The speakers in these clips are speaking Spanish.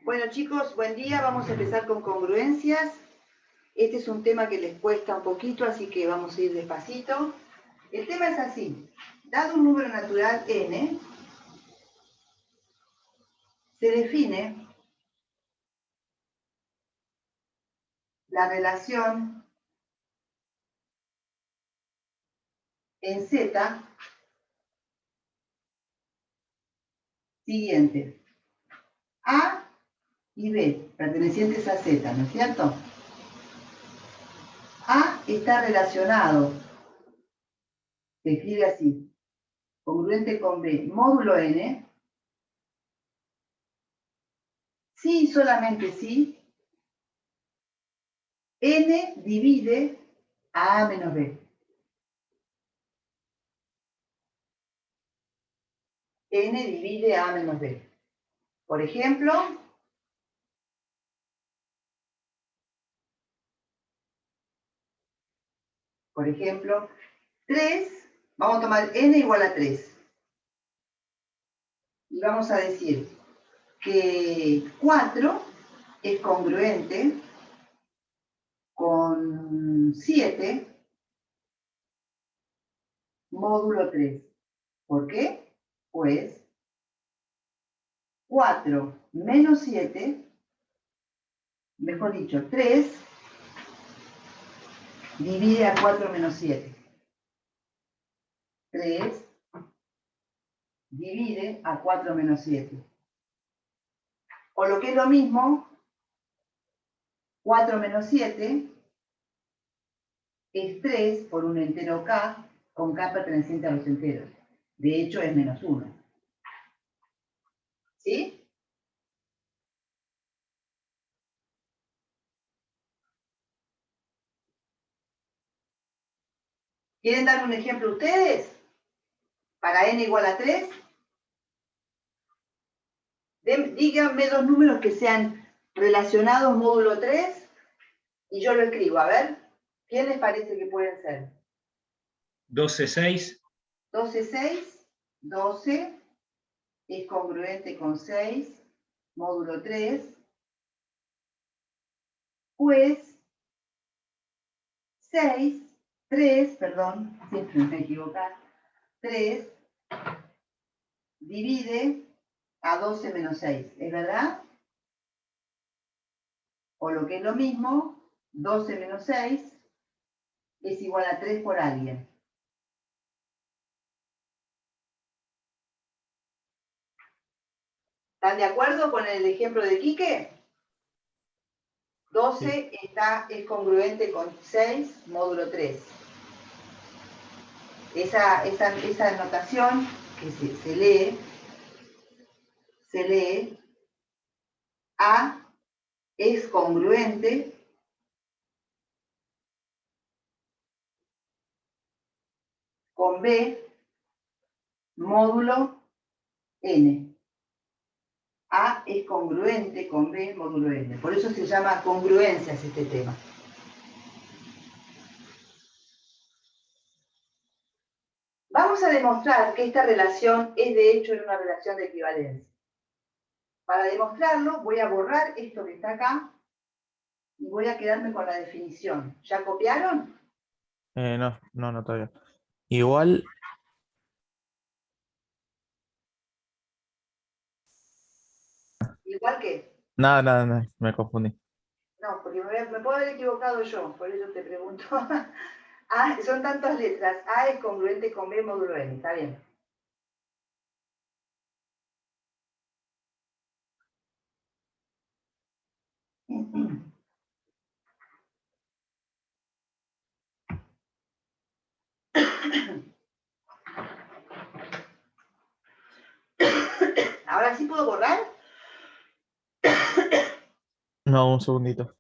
Bueno chicos, buen día. Vamos a empezar con congruencias. Este es un tema que les cuesta un poquito, así que vamos a ir despacito. El tema es así. Dado un número natural n, se define la relación en z siguiente. A y B, pertenecientes a z, ¿no es cierto? A está relacionado, se escribe así, congruente con B, módulo n, si y solamente si n divide a A menos B. N divide a menos B. Por ejemplo, por ejemplo, 3, vamos a tomar n igual a 3. Y vamos a decir que 4 es congruente con 7 módulo 3. ¿Por qué? Pues 4 menos 7, mejor dicho, 3 divide a 4 menos 7. 3 divide a 4 menos 7. O lo que es lo mismo, 4 menos 7 es 3 por un entero k, con k perteneciente a los enteros. De hecho, es menos 1. ¿Sí? ¿Quieren dar un ejemplo ustedes? Para n igual a 3. Díganme dos números que sean relacionados módulo 3 y yo lo escribo. A ver, ¿quién les parece que pueden ser? 12, 6. 12, 6. 12 es congruente con 6, módulo 3. Pues 6, 3, perdón, siempre me equivoco, 3 divide a 12 menos 6, ¿es verdad? O lo que es lo mismo, 12 menos 6 es igual a 3 por alguien. ¿Están de acuerdo con el ejemplo de Quique? 12 sí. Es congruente con 6, módulo 3. Esa notación que se lee, A es congruente con B, módulo N. A es congruente con B, módulo N. Por eso se llama congruencias este tema. Vamos a demostrar que esta relación es de hecho una relación de equivalencia. Para demostrarlo voy a borrar esto que está acá y voy a quedarme con la definición. ¿Ya copiaron? No, todavía. Igual, ¿Igual que? nada, me confundí. No, porque me puedo haber equivocado yo, por eso te pregunto. Son tantas letras. A es congruente con B módulo N, está bien. ¿Ahora sí puedo borrar? No, un segundito.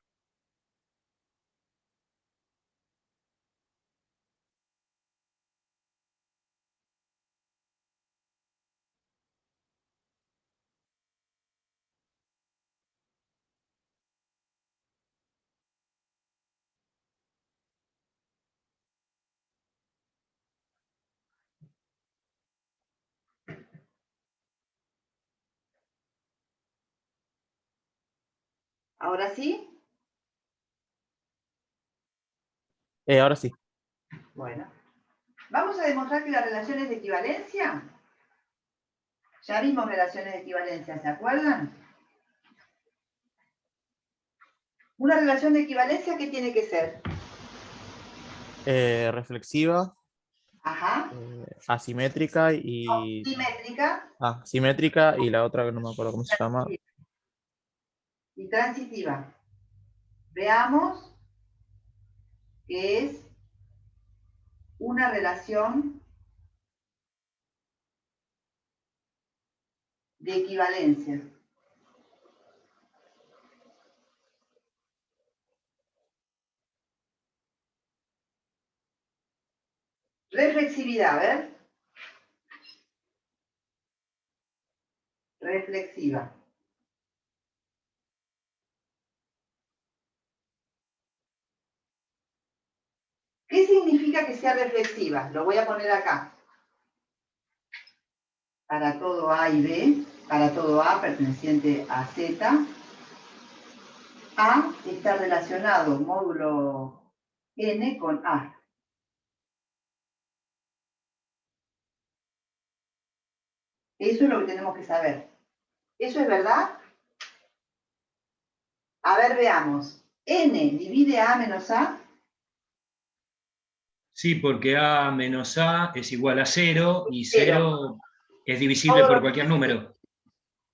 ¿Ahora sí? Ahora sí. Bueno. Vamos a demostrar que las relaciones de equivalencia, ya vimos relaciones de equivalencia, ¿se acuerdan? Una relación de equivalencia, ¿qué tiene que ser? Reflexiva, Ajá. asimétrica y... Simétrica Ah, simétrica y la otra que no me acuerdo cómo se llama. y transitiva. Veamos qué es una relación de equivalencia. Reflexividad, a ver. Reflexiva. ¿Qué significa que sea reflexiva? Lo voy a poner acá. Para todo A y B, para todo A perteneciente a Z, A está relacionado módulo N con A. Eso es lo que tenemos que saber. ¿Eso es verdad? A ver, veamos. N divide A menos A. Sí, porque A menos A es igual a 0 y Cero. 0 es divisible por cualquier número.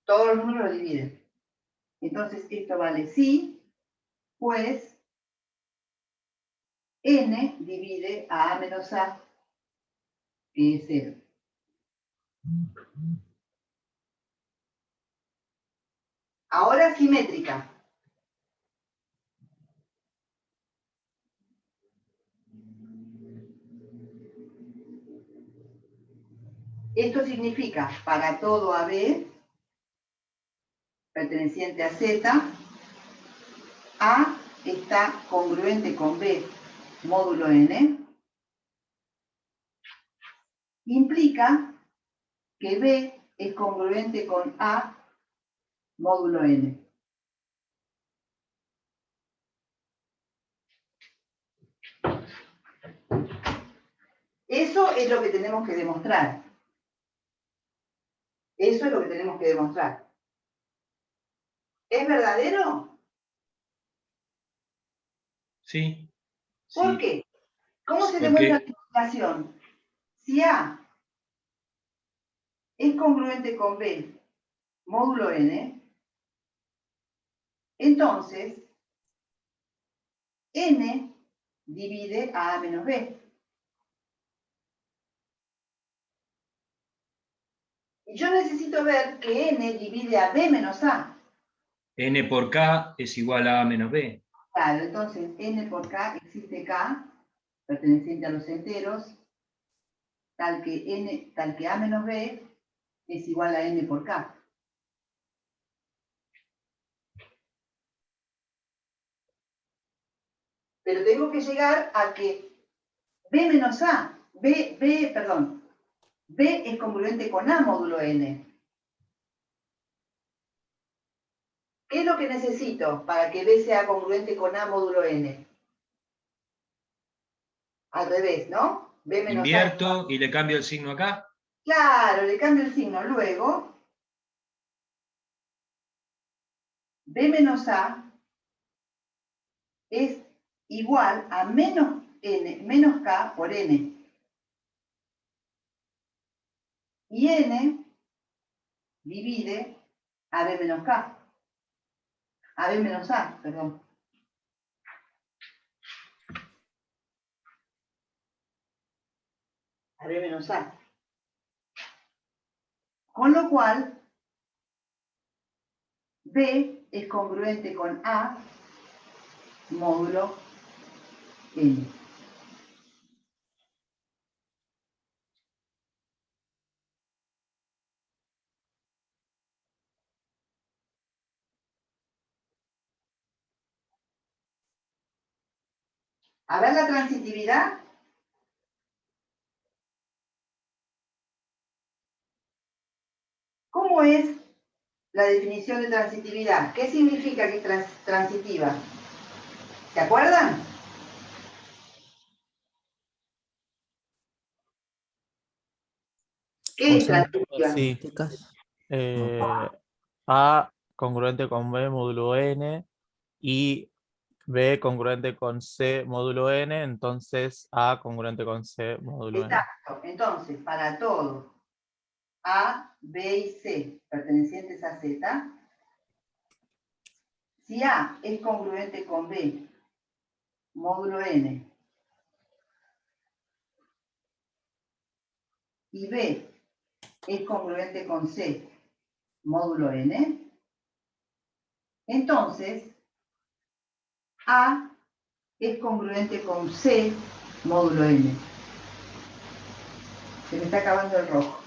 Todos los números lo dividen. Entonces, esto vale sí, pues N divide a menos A, que es 0. Ahora simétrica. Esto significa para todo AB perteneciente a Z, A está congruente con B módulo N, implica que B es congruente con A módulo N. Eso es lo que tenemos que demostrar. Eso es lo que tenemos que demostrar. ¿Es verdadero? Sí. ¿Por Sí. qué? ¿Cómo se demuestra la Porque demostración? Si A es congruente con B módulo N, entonces N divide a A menos B. Y yo necesito ver que N divide a B menos A. N por K es igual a A menos B. Claro, entonces N por K existe K, perteneciente a los enteros, tal que A menos B es igual a N por K. Pero tengo que llegar a que B menos A, B es congruente con A módulo N. ¿Qué es lo que necesito para que B sea congruente con A módulo N? Al revés, ¿no? B menos A. Invierto y le cambio el signo acá. Claro, le cambio el signo. Luego, B menos A es igual a menos N, menos K por N. Y N divide a B menos K. A B menos A, perdón. A B menos A. Con lo cual, B es congruente con A módulo N. A ver la transitividad. ¿Cómo es la definición de transitividad. ¿Qué significa que es transitiva? ¿Se acuerdan? ¿Qué es transitiva? Sí. A congruente con B módulo n y B congruente con C módulo n, entonces A congruente con C módulo n. Exacto. Entonces, para todo A, B y C pertenecientes a Z, si A es congruente con B módulo n y B es congruente con C módulo n, entonces A es congruente con C módulo n. Se me está acabando el rojo.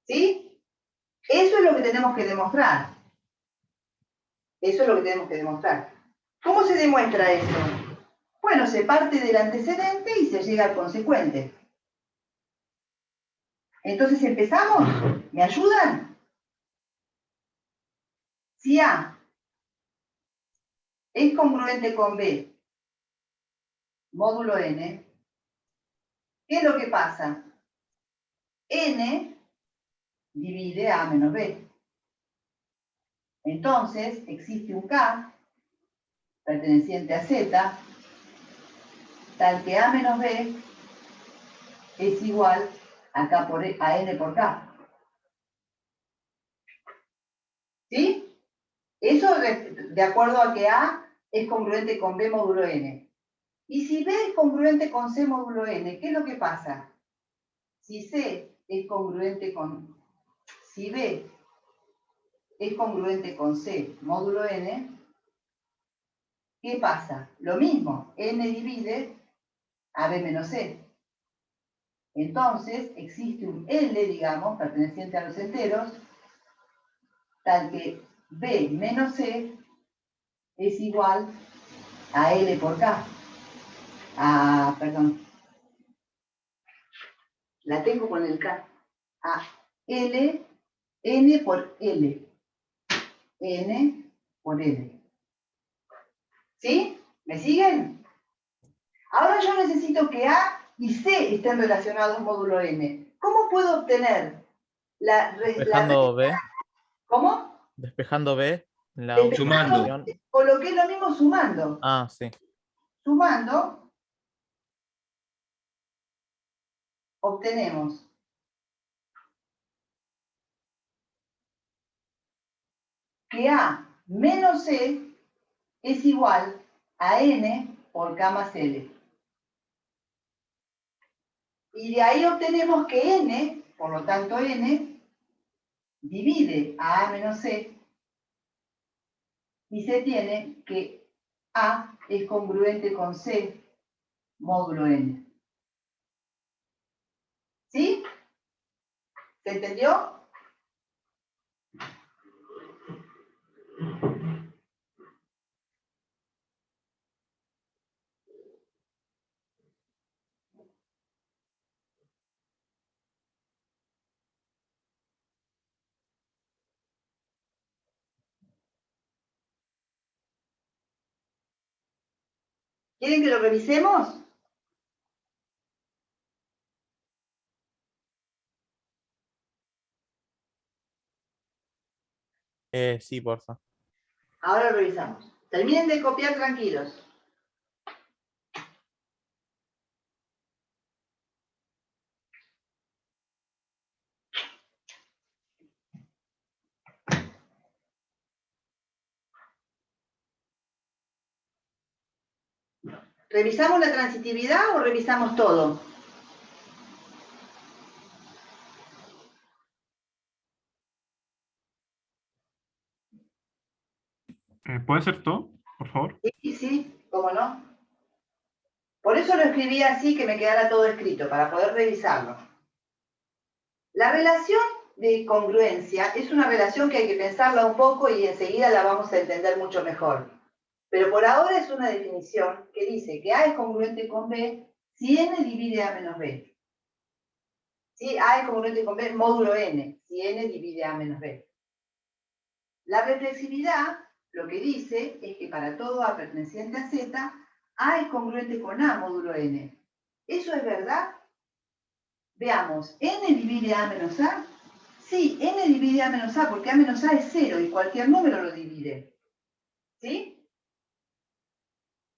¿Sí? Eso es lo que tenemos que demostrar. Eso es lo que tenemos que demostrar. ¿Cómo se demuestra eso? Bueno, se parte del antecedente y se llega al consecuente. Entonces, ¿empezamos? ¿Me ayudan? Si A es congruente con B módulo n, ¿qué es lo que pasa? N divide A menos B. Entonces, existe un K perteneciente a Z, tal que A menos B es igual a N por K. ¿Sí? Eso de acuerdo a que A es congruente con B módulo n. Y si B es congruente con C módulo n, ¿qué es lo que pasa? Si B es congruente con C módulo n, ¿qué pasa? Lo mismo, n divide a B menos C. Entonces, existe un L, digamos, perteneciente a los enteros, tal que B menos C es igual a L por K. Perdón. La tengo con el K. A L, N por L. N por L. ¿Sí? ¿Me siguen? Ahora yo necesito que A y C estén relacionados módulo N. ¿Cómo puedo obtener Despejando B, ¿Cómo? despejando B, la Sumando. opción. Coloqué lo mismo sumando. Ah, sí. Sumando, obtenemos que A menos C es igual a N por K más L. Y de ahí obtenemos que N, por lo tanto N, divide a A menos C y se tiene que A es congruente con C módulo N. ¿Sí? ¿Se entendió? ¿Quieren que lo revisemos? Sí, porfa. Ahora lo revisamos. Terminen de copiar tranquilos. ¿Revisamos la transitividad o revisamos todo? ¿Puede ser todo, por favor? Sí, sí, cómo no. Por eso lo escribí así, que me quedara todo escrito, para poder revisarlo. La relación de congruencia es una relación que hay que pensarla un poco y enseguida la vamos a entender mucho mejor. Pero por ahora es una definición que dice que A es congruente con B si N divide A menos B. Si A es congruente con B módulo N, si N divide A menos B. La reflexividad lo que dice es que para todo A perteneciente a Z, A es congruente con A módulo N. ¿Eso es verdad? Veamos, ¿N divide A menos A? Sí, N divide A menos A porque A menos A es 0 y cualquier número lo divide. ¿Sí?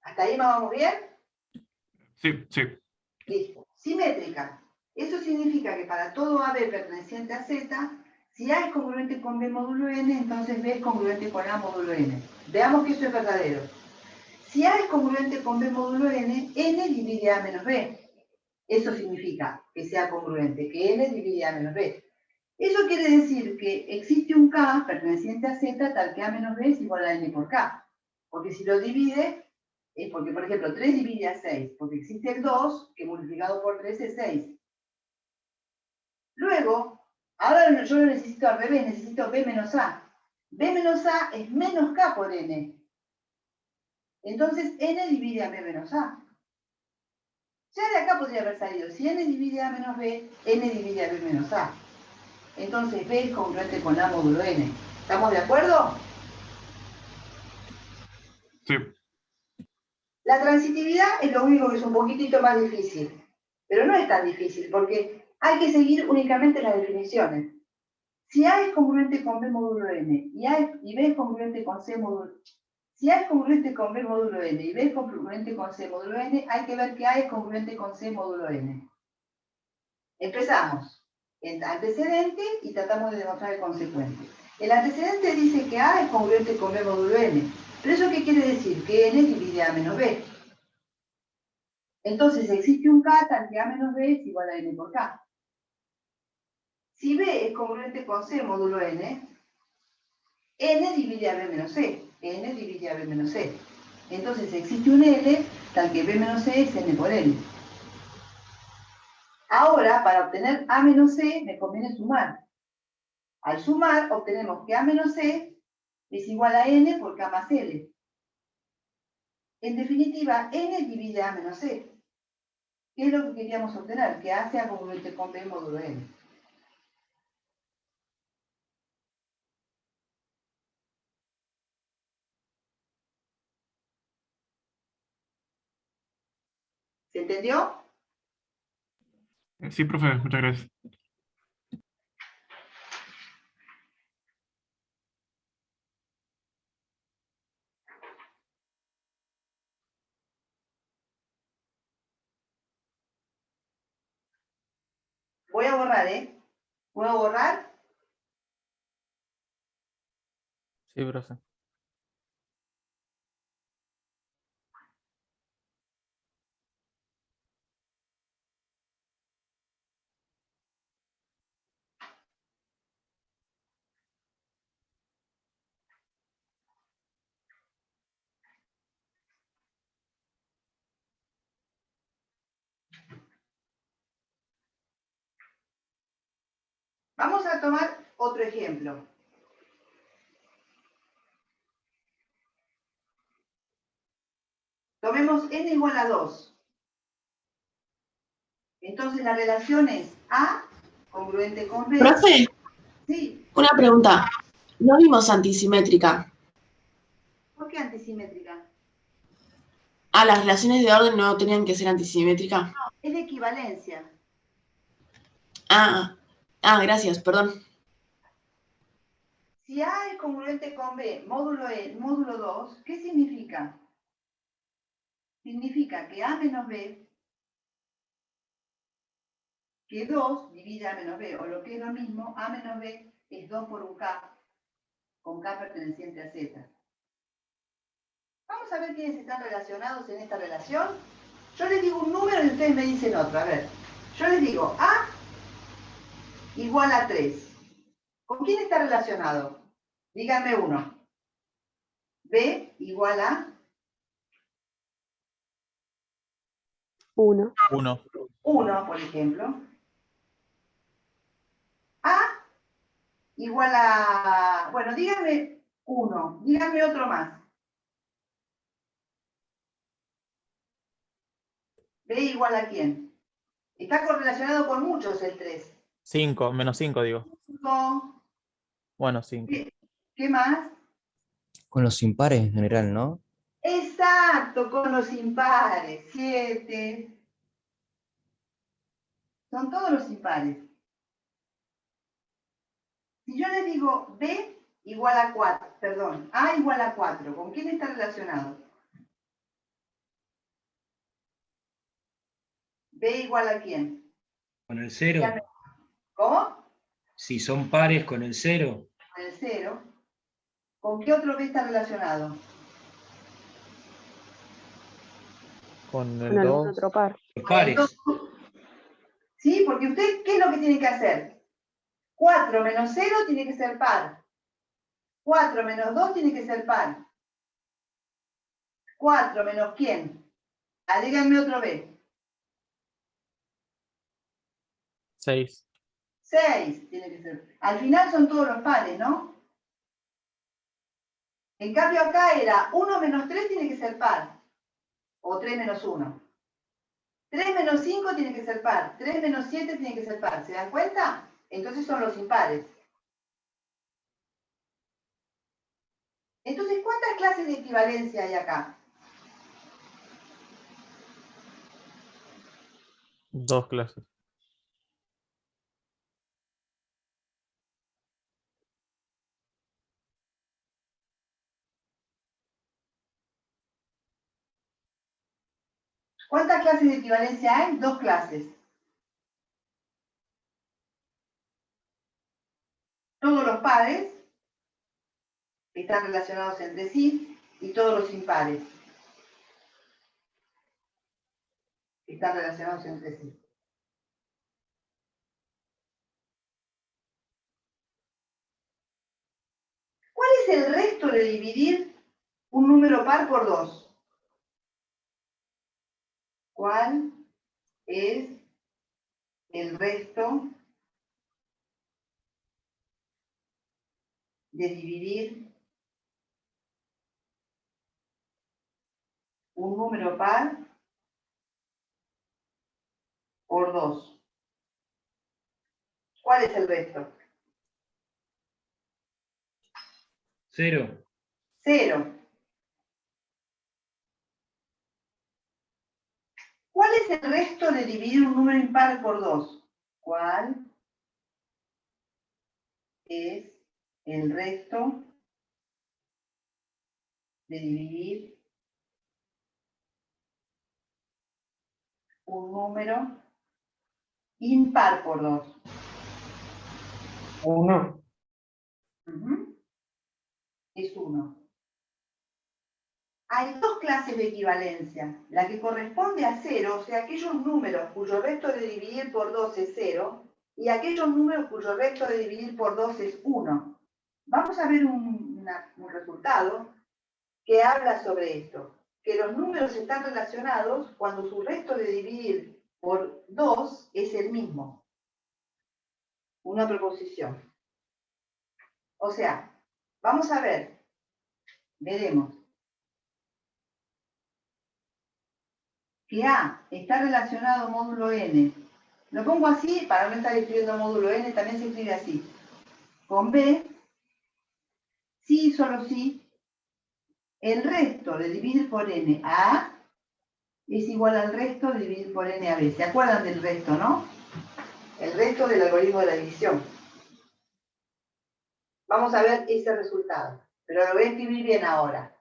¿Hasta ahí vamos bien? Sí, sí. Listo. Simétrica. Eso significa que para todo AB perteneciente a Z, si A es congruente con B módulo N, entonces B es congruente con A módulo N. Veamos que esto es verdadero. Si A es congruente con B módulo N, N divide A menos B. Eso significa que sea congruente, que N divide A menos B. Eso quiere decir que existe un K perteneciente a Z tal que A menos B es igual a N por K. Porque si lo divide, es porque, por ejemplo, 3 divide a 6, porque existe el 2, que multiplicado por 3 es 6. Luego, ahora yo lo necesito al revés, necesito B menos A. B menos A es menos K por N. Entonces, N divide a B menos A. Ya de acá podría haber salido, si N divide A menos B, N divide a B menos A. Entonces, B es congruente con A módulo N. ¿Estamos de acuerdo? Sí. La transitividad es lo único que es un poquitito más difícil. Pero no es tan difícil, porque hay que seguir únicamente las definiciones. Si A es congruente con B módulo N y B es congruente con C módulo... Si A es congruente con B módulo N y B es congruente con C módulo N, hay que ver que A es congruente con C módulo N. Empezamos. El antecedente y tratamos de demostrar el consecuente. El antecedente dice que A es congruente con B módulo N. ¿Pero eso qué quiere decir? Que N divide A menos B. Entonces existe un K tal que A menos B es igual a N por K. Si B es congruente con C módulo N, N divide a B menos C. N divide a B menos C. Entonces existe un L tal que B menos C es N por N. Ahora, para obtener A menos C, me conviene sumar. Al sumar, obtenemos que A menos C es igual a N por K más L. En definitiva, N divide A menos C. ¿Qué es lo que queríamos obtener? Que A sea congruente con B módulo N. ¿Se entendió? Sí, profe, muchas gracias. Voy a borrar, ¿eh? ¿Puedo borrar? Sí, profe. Vamos a tomar otro ejemplo. Tomemos n igual a 2. Entonces la relación es A congruente con B. Profe, Sí. una pregunta. No vimos antisimétrica. ¿Por qué antisimétrica? Ah, las relaciones de orden no tenían que ser antisimétricas. Es de equivalencia. Ah, gracias, perdón. Si A es congruente con B módulo 2, ¿qué significa? Significa que A menos B, que 2 divide A menos B, o lo que es lo mismo, A menos B es 2 por un K, con K perteneciente a Z. Vamos a ver quiénes están relacionados en esta relación. Yo les digo un número y ustedes me dicen otro. A ver, yo les digo A igual a 3. ¿Con quién está relacionado? Díganme uno. B igual a 1. 1. 1, por ejemplo. A igual a... Bueno, díganme uno. Díganme otro más. B igual a quién. Está correlacionado con muchos el 3. 5, menos 5 digo. 5. Bueno, 5. ¿Qué más? Con los impares en general, ¿no? Exacto, con los impares. 7. Son todos los impares. Si yo le digo B igual a 4, perdón, A igual a 4, ¿con quién está relacionado? ¿B igual a quién? Con el 0. ¿Cómo? Si son pares con el 0. Con el 0. ¿Con qué otro B está relacionado? Con Con el algún 2. otro par. Los Con el pares. 2. ¿Sí? Porque usted, ¿qué es lo que tiene que hacer? 4 menos 0 tiene que ser par. 4 menos 2 tiene que ser par. 4 menos ¿quién? Díganme otro B. 6. 6 tiene que ser. Al final son todos los pares, ¿no? En cambio acá era 1 menos 3 tiene que ser par. O 3 menos 1. 3 menos 5 tiene que ser par. 3 menos 7 tiene que ser par. ¿Se dan cuenta? Entonces son los impares. Entonces, ¿cuántas clases de equivalencia hay acá? 2 clases. ¿Cuántas clases de equivalencia hay? 2 clases. Todos los pares están relacionados entre sí y todos los impares están relacionados entre sí. ¿Cuál es el resto de dividir un número par por 2? ¿Cuál es el resto de dividir un número par por 2? ¿Cuál es el resto? 0. 0. ¿Cuál es el resto de dividir un número impar por 2? ¿Cuál es el resto de dividir un número impar por 2? 1. Es 1. Hay 2 clases de equivalencia. La que corresponde a 0, o sea, aquellos números cuyo resto de dividir por 2 es 0, y aquellos números cuyo resto de dividir por 2 es 1. Vamos a ver un resultado que habla sobre esto. Que los números están relacionados cuando su resto de dividir por 2 es el mismo. Una proposición. O sea, vamos a ver, veremos que A está relacionado módulo n. Lo pongo así para no estar escribiendo módulo n, también se escribe así. Con B, sí y solo sí, el resto de dividir por n a A es igual al resto de dividir por n a B. ¿Se acuerdan del resto, no? El resto del algoritmo de la división. Vamos a ver ese resultado, pero lo voy a escribir bien ahora.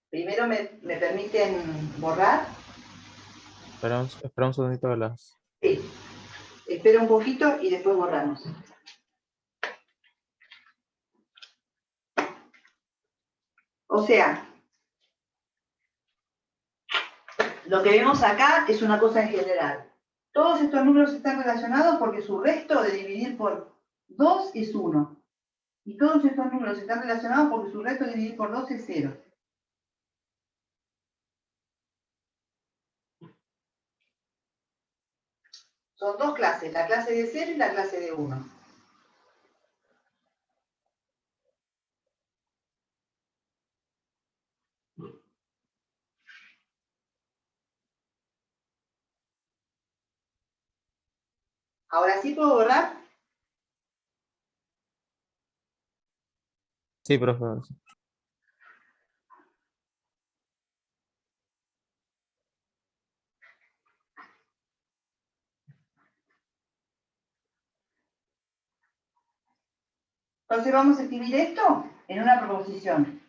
Primero me permiten borrar. Espera un segundito de las. Sí. Espera un poquito y después borramos. O sea, lo que vemos acá es una cosa en general. Todos estos números están relacionados porque su resto de dividir por 2 es 1. Y todos estos números están relacionados porque su resto de dividir por 2 es 0. Son 2 clases, la clase de 0 y la clase de 1. Ahora sí puedo borrar. Sí, profe. Entonces vamos a escribir esto en una proposición.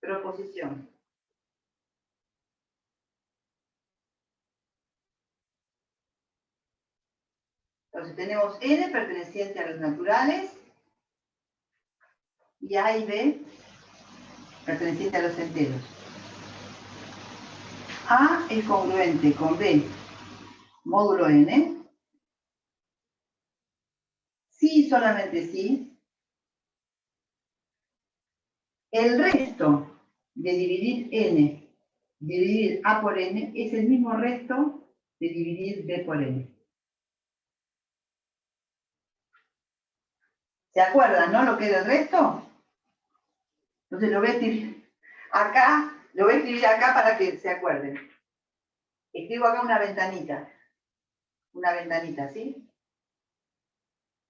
Proposición. Entonces tenemos N perteneciente a los naturales y A y B perteneciente a los enteros. A es congruente con B módulo N. Sí, solamente sí. El resto de dividir N, dividir A por N, es el mismo resto de dividir B por N. ¿Se acuerdan, no? Lo que era el resto. Entonces lo voy a escribir acá, lo voy a escribir acá para que se acuerden. Escribo acá una ventanita, ¿sí?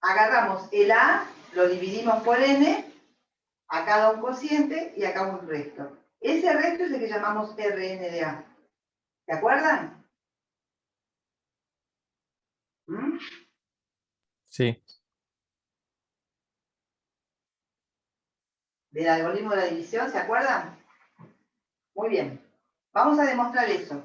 Agarramos el A, lo dividimos por N, acá da un cociente y acá un resto. Ese resto es el que llamamos Rn de A. ¿Se acuerdan? ¿Mm? Sí. Del algoritmo de la división, ¿se acuerdan? Muy bien. Vamos a demostrar eso.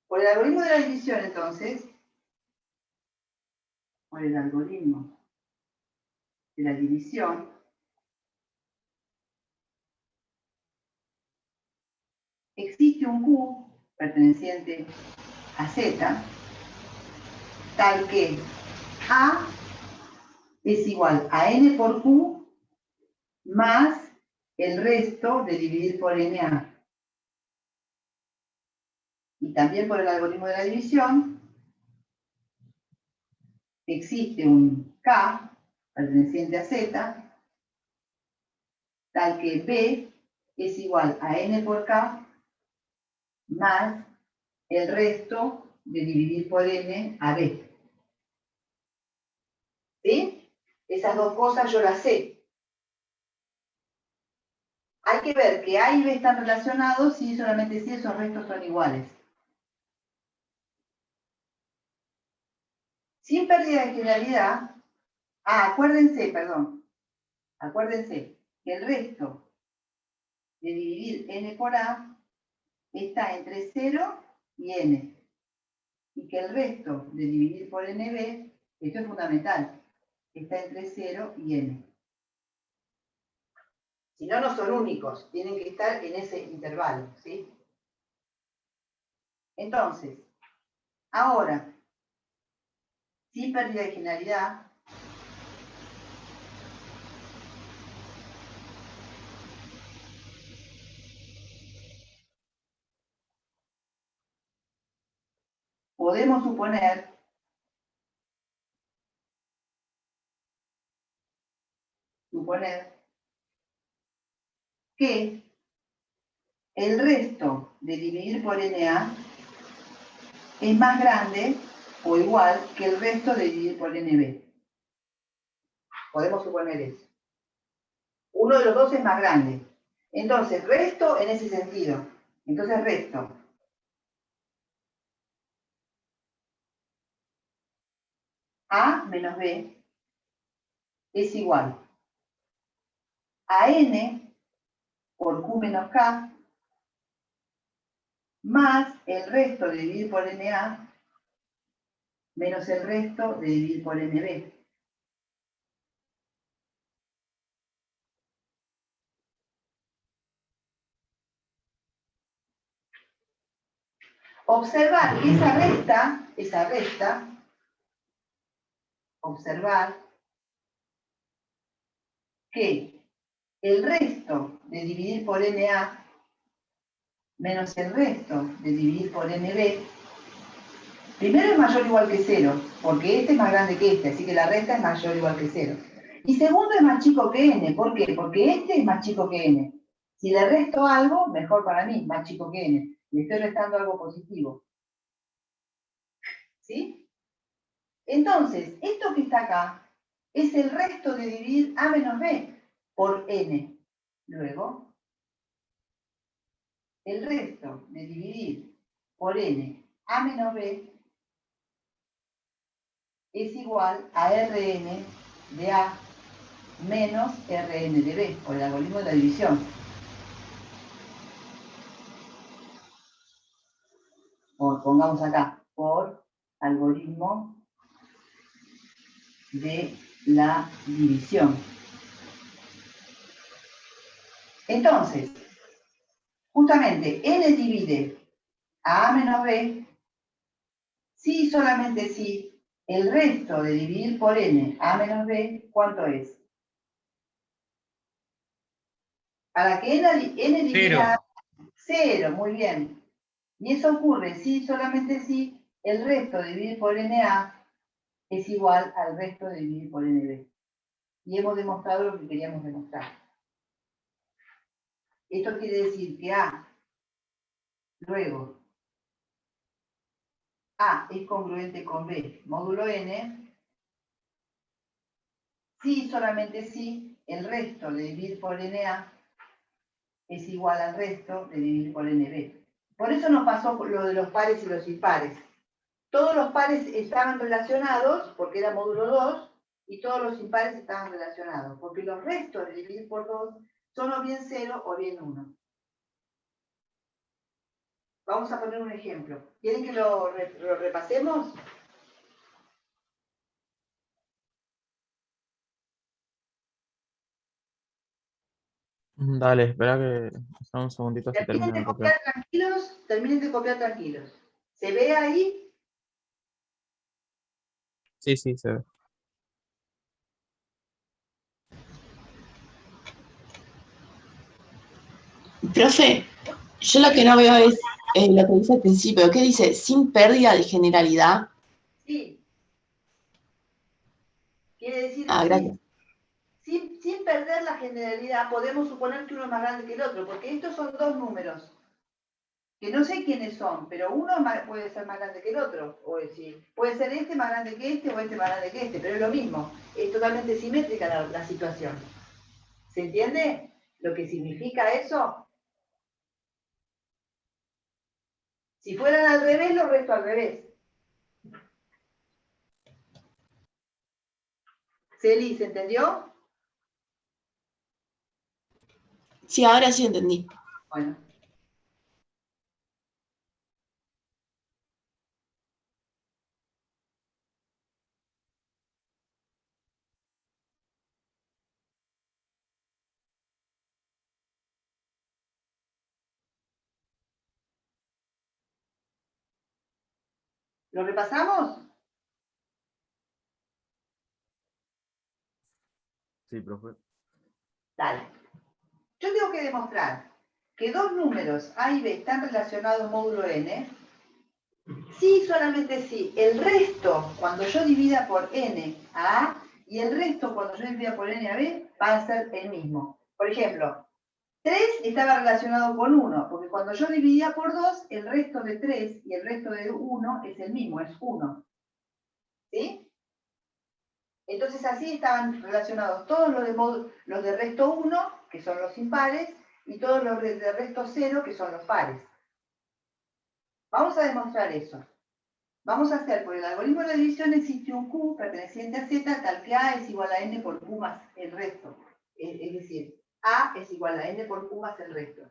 Por el algoritmo de la división, entonces, por el algoritmo de la división, existe un Q perteneciente a Z, tal que A es igual a N por Q más el resto de dividir por NA. Y también por el algoritmo de la división, existe un K perteneciente a Z, tal que B es igual a N por K más el resto de dividir por N a B. ¿Sí? Esas dos cosas yo las sé. Hay que ver que A y B están relacionados si solamente si esos restos son iguales. Sin pérdida de generalidad, acuérdense que el resto de dividir N por A está entre 0 y N. Y que el resto de dividir por NB, esto es fundamental, está entre 0 y N. Si no, no son únicos, tienen que estar en ese intervalo, ¿sí? Entonces, ahora, sin pérdida de generalidad, podemos suponer que el resto de dividir por NA es más grande o igual que el resto de dividir por NB. Podemos suponer eso. Uno de los dos es más grande. Entonces, resto en ese sentido. Entonces, resto. A menos B es igual a N por Q menos K más el resto de dividir por NA menos el resto de dividir por NB. Observar que esa resta, observar que el resto de dividir por NA menos el resto de dividir por NB, primero es mayor o igual que 0, porque este es más grande que este, así que la resta es mayor o igual que 0. Y segundo es más chico que n. ¿Por qué? Porque este es más chico que n. Si le resto algo, mejor para mí, más chico que n. Le estoy restando algo positivo. ¿Sí? Entonces, esto que está acá es el resto de dividir a menos b por n. Luego, el resto de dividir por n a menos b es igual a Rn de A menos Rn de B, por el algoritmo de la división. O pongamos acá, por algoritmo de la división. Entonces, justamente n divide a A menos B, si solamente si el resto de dividir por n a menos b, ¿cuánto es? Para que n divida 0, muy bien. Y eso ocurre si solamente si el resto de dividir por na es igual al resto de dividir por nb. Y hemos demostrado lo que queríamos demostrar. Esto quiere decir que A, luego, A es congruente con B módulo n, si solamente si el resto de dividir por na es igual al resto de dividir por nb. Por eso nos pasó lo de los pares y los impares. Todos los pares estaban relacionados, porque era módulo 2, y todos los impares estaban relacionados, porque los restos de dividir por 2 son o bien 0 o bien 1. Vamos a poner un ejemplo. ¿Quieren que lo repasemos? Dale, espera que un segundito si Terminen termina de de copiar. copiar tranquilos, terminen de copiar tranquilos. ¿Se ve ahí? Sí, sí, se ve. Profe, yo lo que no veo es lo que dice al principio. ¿Qué dice? Sin pérdida de generalidad. Sí. Quiere decir Ah, gracias. sin perder la generalidad, podemos suponer que uno es más grande que el otro, porque estos son dos números, que no sé quiénes son, pero uno puede ser más grande que el otro, o decir, puede ser este más grande que este, o este más grande que este, pero es lo mismo, es totalmente simétrica la situación. ¿Se entiende lo que significa eso? Si fueran al revés, lo resto al revés. Celi, ¿se entendió? Sí, ahora sí entendí. Bueno. ¿Lo repasamos? Sí, profe. Dale. Yo tengo que demostrar que dos números A y B están relacionados módulo n, si solamente si el resto, cuando yo divida por n a A, y el resto, cuando yo divida por n a B, va a ser el mismo. Por ejemplo, 3 estaba relacionado con 1, porque cuando yo dividía por 2, el resto de 3 y el resto de 1 es el mismo, es 1. ¿Sí? Entonces así estaban relacionados todos los de resto 1, que son los impares, y todos los de resto 0, que son los pares. Vamos a demostrar eso. Vamos a hacer, por el algoritmo de la división existe un Q perteneciente a Z, tal que A es igual a N por Q más el resto. Es decir, A es igual a N por Q más el resto.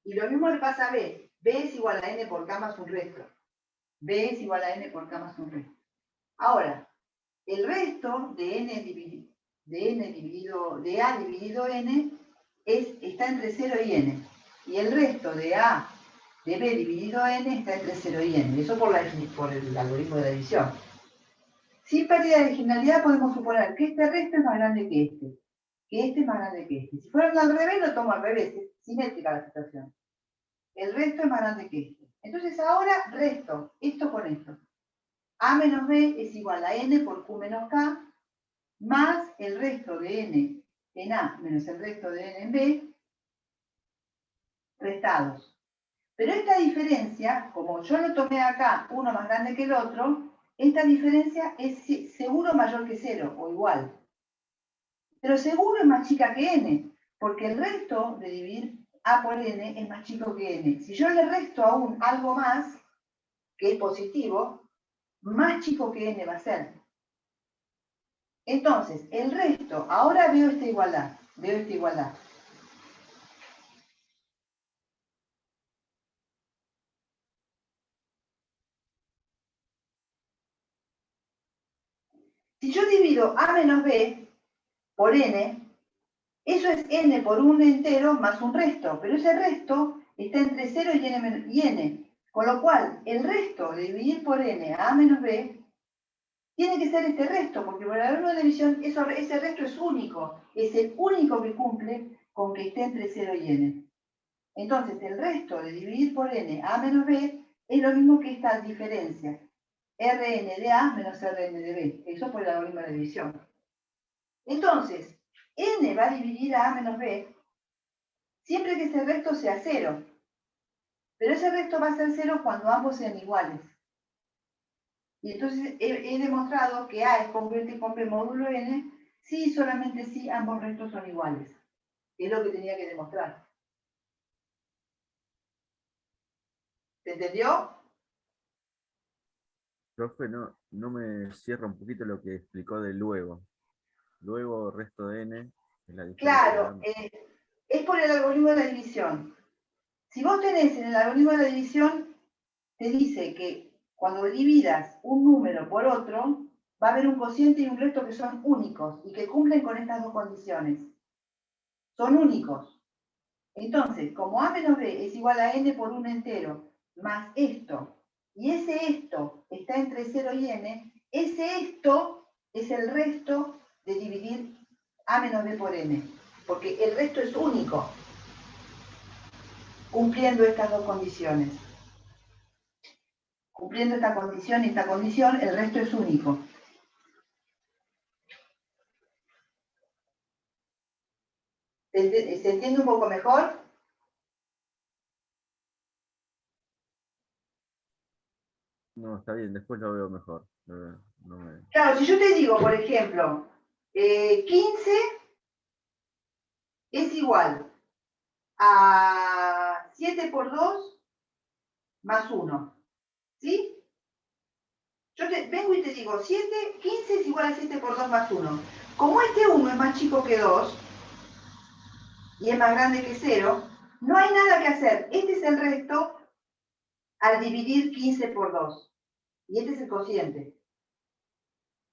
Y lo mismo le pasa a B. B es igual a N por K más un resto. B es igual a N por K más un resto. Ahora, el resto de A dividido N está entre 0 y N. Y el resto de A de B dividido N está entre 0 y N. Eso por el algoritmo de la división. Sin pérdida de originalidad podemos suponer que este resto es más grande que este es más grande que este. Si fueran al revés, lo tomo al revés. Es simétrica la situación. El resto es más grande que este. Entonces ahora resto esto con esto. A menos B es igual a N por Q menos K más el resto de n en A menos el resto de n en B, restados. Pero esta diferencia, como yo lo tomé acá, uno más grande que el otro, esta diferencia es seguro mayor que 0 o igual. Pero seguro es más chica que n, porque el resto de dividir A por n es más chico que n. Si yo le resto aún algo más, que es positivo, más chico que n va a ser. Entonces, el resto, ahora veo esta igualdad, Si yo divido A menos B por n, eso es n por un entero más un resto, pero ese resto está entre 0 y n, con lo cual el resto de dividir por n a menos b tiene que ser este resto, porque por la algoritmo de división ese resto es único, es el único que cumple con que esté entre 0 y n. Entonces el resto de dividir por n a menos b es lo mismo que esta diferencia, Rn de A menos Rn de B, eso por el algoritmo de división. Entonces, n va a dividir a menos b siempre que ese resto sea 0. Pero ese resto va a ser 0 cuando ambos sean iguales. Y entonces he demostrado que A es congruente con B módulo n si y solamente si ambos restos son iguales. Es lo que tenía que demostrar. ¿Se entendió? Profe, no me cierra un poquito lo que explicó de luego. Luego, resto de n, es la diferencia. Claro, es por el algoritmo de la división. Si vos tenés en el algoritmo de la división, te dice que cuando dividas un número por otro, va a haber un cociente y un resto que son únicos y que cumplen con estas dos condiciones. Son únicos. Entonces, como A menos B es igual a n por un entero, más esto, y ese esto está entre 0 y n, ese esto es el resto de dividir A menos B por n, porque el resto es único, cumpliendo estas dos condiciones. Cumpliendo esta condición y esta condición, el resto es único. ¿Se entiende un poco mejor? No, está bien, después lo veo mejor. Claro, si yo te digo, por ejemplo, 15 es igual a 7 por 2 más 1. ¿Sí? Yo vengo y te digo, 15 es igual a 7 por 2 más 1. Como este 1 es más chico que 2 y es más grande que 0, no hay nada que hacer. Este es el resto al dividir 15 por 2. Y este es el cociente.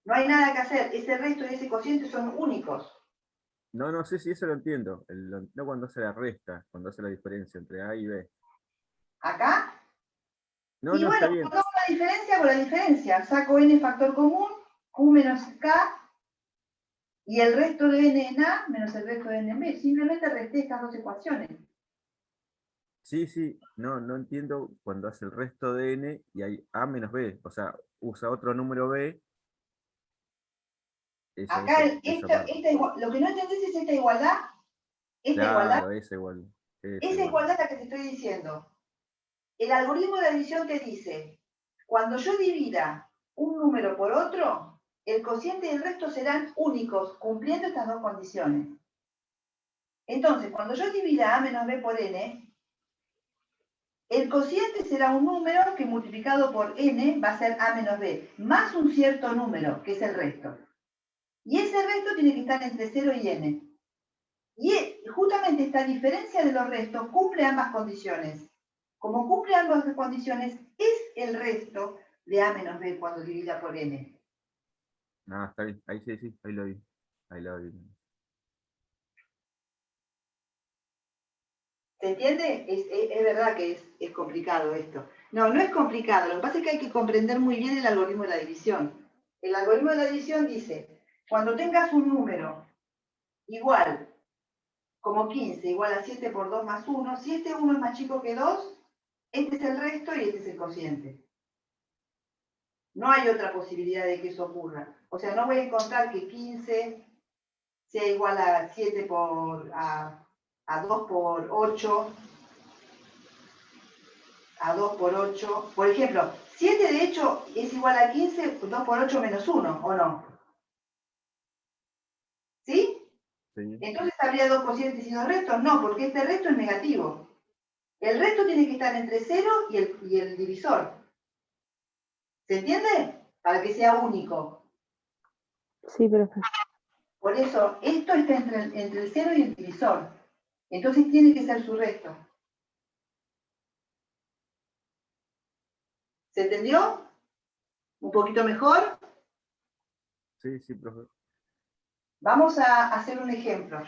No hay nada que hacer. Ese resto y ese cociente son únicos. No sé si eso lo entiendo. No cuando hace la resta, cuando hace la diferencia entre A y B. ¿Acá? No, Y no, bueno, está bien. cuando hago la diferencia, hago la diferencia. Saco n factor común, q menos k, y el resto de n en A menos el resto de n en B. Simplemente resté estas dos ecuaciones. Sí, no entiendo cuando hace el resto de n y hay A menos B. O sea, usa otro número B. Acá, esa parte. lo que no entendés es esta igualdad. Claro, esa igual. Esa igualdad es la que te estoy diciendo. El algoritmo de la división te dice, cuando yo divida un número por otro, el cociente y el resto serán únicos, cumpliendo estas dos condiciones. Entonces, cuando yo divida A menos B por n, el cociente será un número que multiplicado por n va a ser A menos B, más un cierto número, que es el resto. Y ese resto tiene que estar entre 0 y n. Y justamente esta diferencia de los restos cumple ambas condiciones. Como cumple ambas condiciones, es el resto de A menos B cuando divida por n. Ah, está bien. Ahí sí, ahí lo vi. Ahí lo vi. ¿Se entiende? Es verdad que es complicado esto. No es complicado. Lo que pasa es que hay que comprender muy bien el algoritmo de la división. El algoritmo de la división dice, cuando tengas un número igual, como 15, igual a 7 por 2 más 1, si este 1 es más chico que 2, este es el resto y este es el cociente. No hay otra posibilidad de que eso ocurra. O sea, no voy a encontrar que 15 sea igual a 7 a 2 por 8, a 2 por 8. Por ejemplo, 7 de hecho es igual a 15, 2 por 8 menos 1, ¿o no? ¿Sí? Sí. Entonces habría 2 cocientes y 2 restos. No, porque este resto es negativo. El resto tiene que estar entre 0 y el divisor. ¿Se entiende? Para que sea único. Sí, profe. Por eso, esto está entre el 0 y el divisor. Entonces tiene que ser su resto. ¿Se entendió? ¿Un poquito mejor? Sí, sí, profe. Vamos a hacer un ejemplo.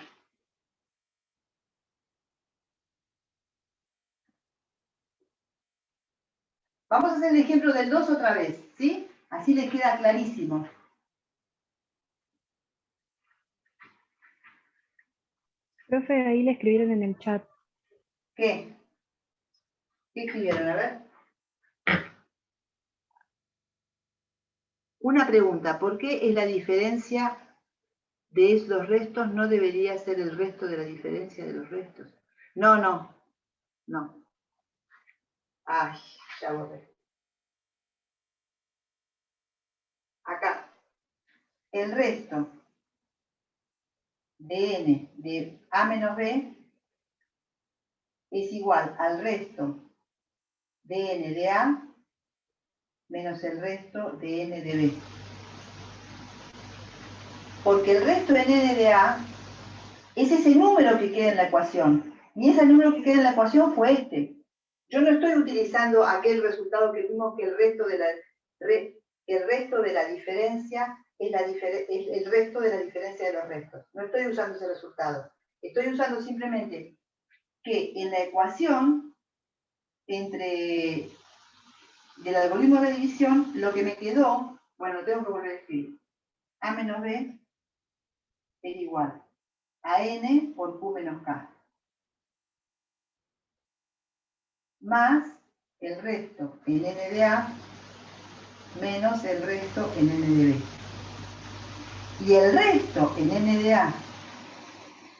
Vamos a hacer el ejemplo del 2 otra vez, ¿sí? Así les queda clarísimo. Profe, ahí le escribieron en el chat. ¿Qué? ¿Qué escribieron? A ver. Una pregunta. ¿Por qué es la diferencia de los restos no debería ser el resto de la diferencia de los restos? No, no. No. Ay, ya borré. Acá. El resto de n de a menos b es igual al resto de n de a menos el resto de n de b. Porque el resto de n de a es ese número que queda en la ecuación. Y ese número que queda en la ecuación fue este. Yo no estoy utilizando aquel resultado que vimos que el resto de la diferencia es el resto de la diferencia de los restos. No estoy usando ese resultado. Estoy usando simplemente que en la ecuación del algoritmo de división, lo que me quedó, bueno, tengo que volver a escribir. A menos b es igual a n por q menos k. Más el resto en n de a menos el resto en n de b. Y el resto en n de a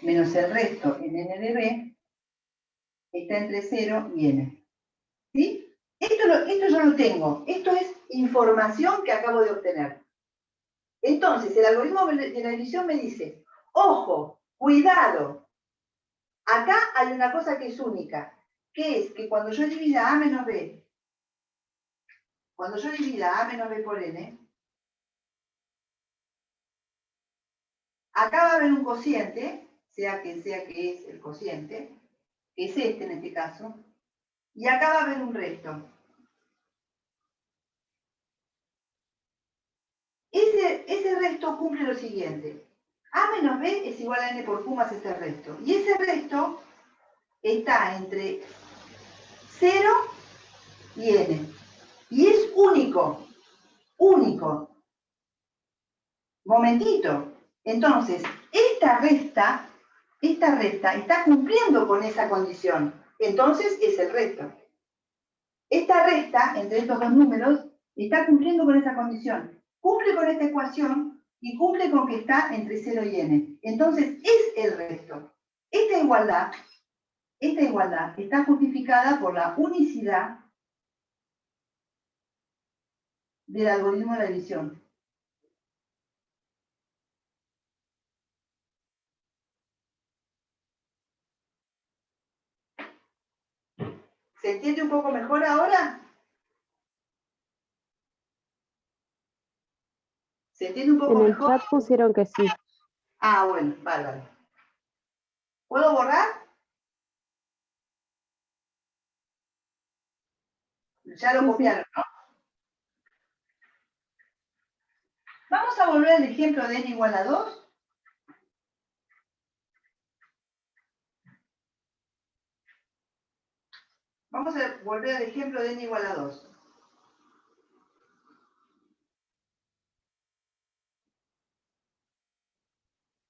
menos el resto en n de b está entre 0 y n. ¿Sí? Esto yo lo tengo. Esto es información que acabo de obtener. Entonces, el algoritmo de la división me dice, ojo, cuidado. Acá hay una cosa que es única, que es que cuando yo divida a menos b, por n, acá va a haber un cociente, sea que es el cociente, que es este en este caso, y acá va a haber un resto. Ese resto cumple lo siguiente. A menos b es igual a n por q más este resto. Y ese resto está entre 0 y n. Y es único. Único. Momentito. Entonces, esta resta está cumpliendo con esa condición. Entonces, es el resto. Esta resta, entre estos dos números, está cumpliendo con esa condición. Cumple con esta ecuación y cumple con que está entre 0 y n. Entonces, es el resto. Esta igualdad está justificada por la unicidad del algoritmo de la división. ¿Se entiende un poco mejor ahora? ¿Se entiende un poco En el mejor? chat pusieron que sí. Ah, bueno, bárbaro. ¿Puedo borrar? Ya lo Sí, sí. copiaron, ¿no? Vamos a volver al ejemplo de n igual a 2. Vamos a volver al ejemplo de n igual a 2.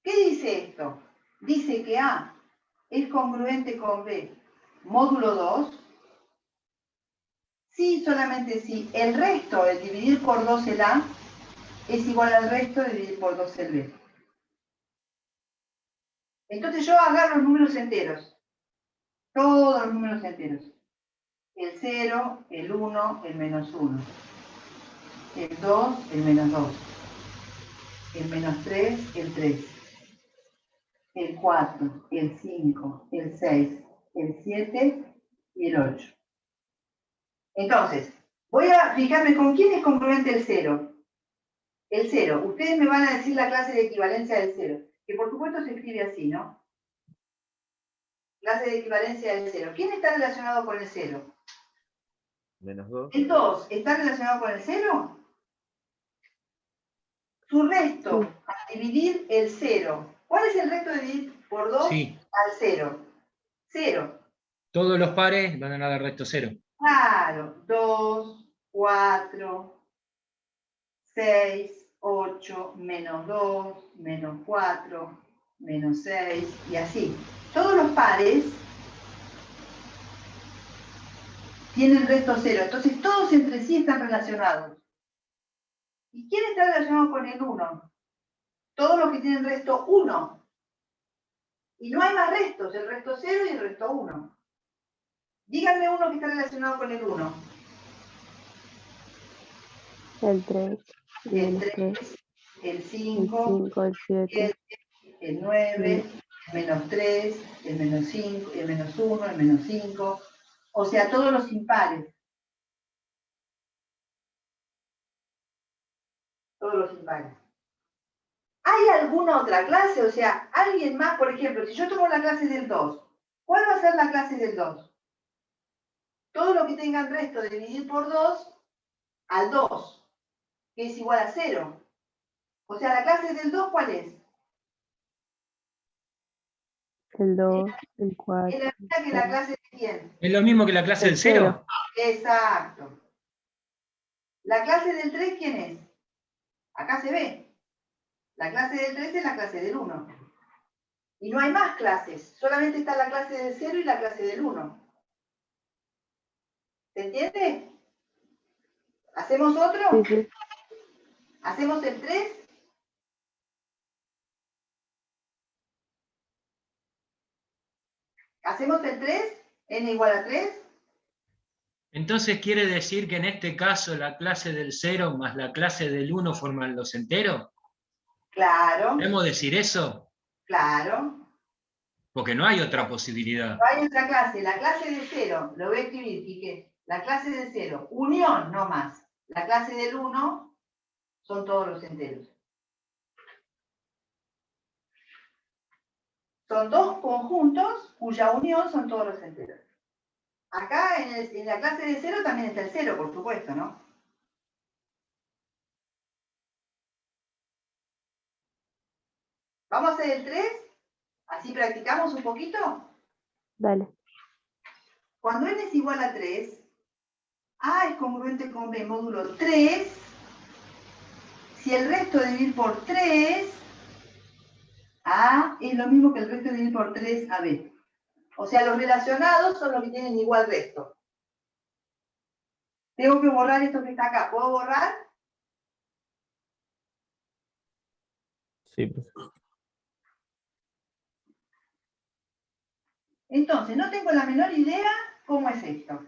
¿Qué dice esto? Dice que A es congruente con B módulo 2 Sí, solamente sí. El resto, el dividir por 2 el A, es igual al resto de dividir por 2 el B. Entonces yo agarro los números enteros. Todos los números enteros. El 0, el 1, el menos 1. El 2, el menos 2. El menos 3, el 3. El 4, el 5, el 6, el 7 y el 8. Entonces, voy a fijarme con quién es congruente el 0. El 0. Ustedes me van a decir la clase de equivalencia del 0, que por supuesto se escribe así, ¿no? Clase de equivalencia del 0. ¿Quién está relacionado con el 0? Menos 2. ¿El 2 está relacionado con el 0? Su resto al dividir el 0. ¿Cuál es el resto de dividir por 2 Sí, al 0? 0. todos los pares van a dar resto 0. Claro, 2, 4, 6, 8, menos 2, menos 4, menos 6, y así. Todos los pares tienen resto 0, entonces todos entre sí están relacionados. ¿Y quién está relacionado con el 1? Todos los que tienen resto 1. Y no hay más restos, el resto 0 y el resto 1. Díganme uno que está relacionado con el 1. El 3, El el 3, 3, el el 5, 5, el 7, el 9, el menos 3, el menos 5, el menos 1, el menos 5. O sea, todos los impares. Todos los impares. ¿Hay alguna otra clase? O sea, alguien más, por ejemplo, si yo tomo la clase del 2, ¿cuál va a ser la clase del 2? Todo lo que tengan resto de dividir por 2 al 2, que es igual a 0. O sea, la clase del 2, ¿cuál es? el 2, el Es 4, la misma que la clase de quién. ¿Es lo mismo que la clase el del 0? 0. Exacto. ¿La clase del 3 quién es? Acá se ve. La clase del 3 es la clase del 1. Y no hay más clases. Solamente está la clase del 0 y la clase del 1. ¿Se entiende? ¿Hacemos otro? Sí, sí. ¿Hacemos el 3? ¿Hacemos el 3? ¿N igual a 3? Entonces quiere decir que en este caso la clase del 0 más la clase del 1 forman los enteros. Claro, ¿Podemos decir eso? claro. Porque no hay otra posibilidad. No hay otra clase. La clase de 0, lo voy a escribir, Quique. La clase de 0, unión, no más. La clase del 1 son todos los enteros. Son dos conjuntos cuya unión son todos los enteros. Acá en la clase de 0 también está el 0, por supuesto, ¿no? ¿Vamos a hacer el 3? Así practicamos un poquito. Dale. Cuando n es igual a 3, A es congruente con B módulo 3. Si el resto de dividir por 3, A es lo mismo que el resto de dividir por 3 a B. O sea, los relacionados son los que tienen igual resto. Tengo que borrar esto que está acá. ¿Puedo borrar? Sí, profe. Entonces, no tengo la menor idea cómo es esto.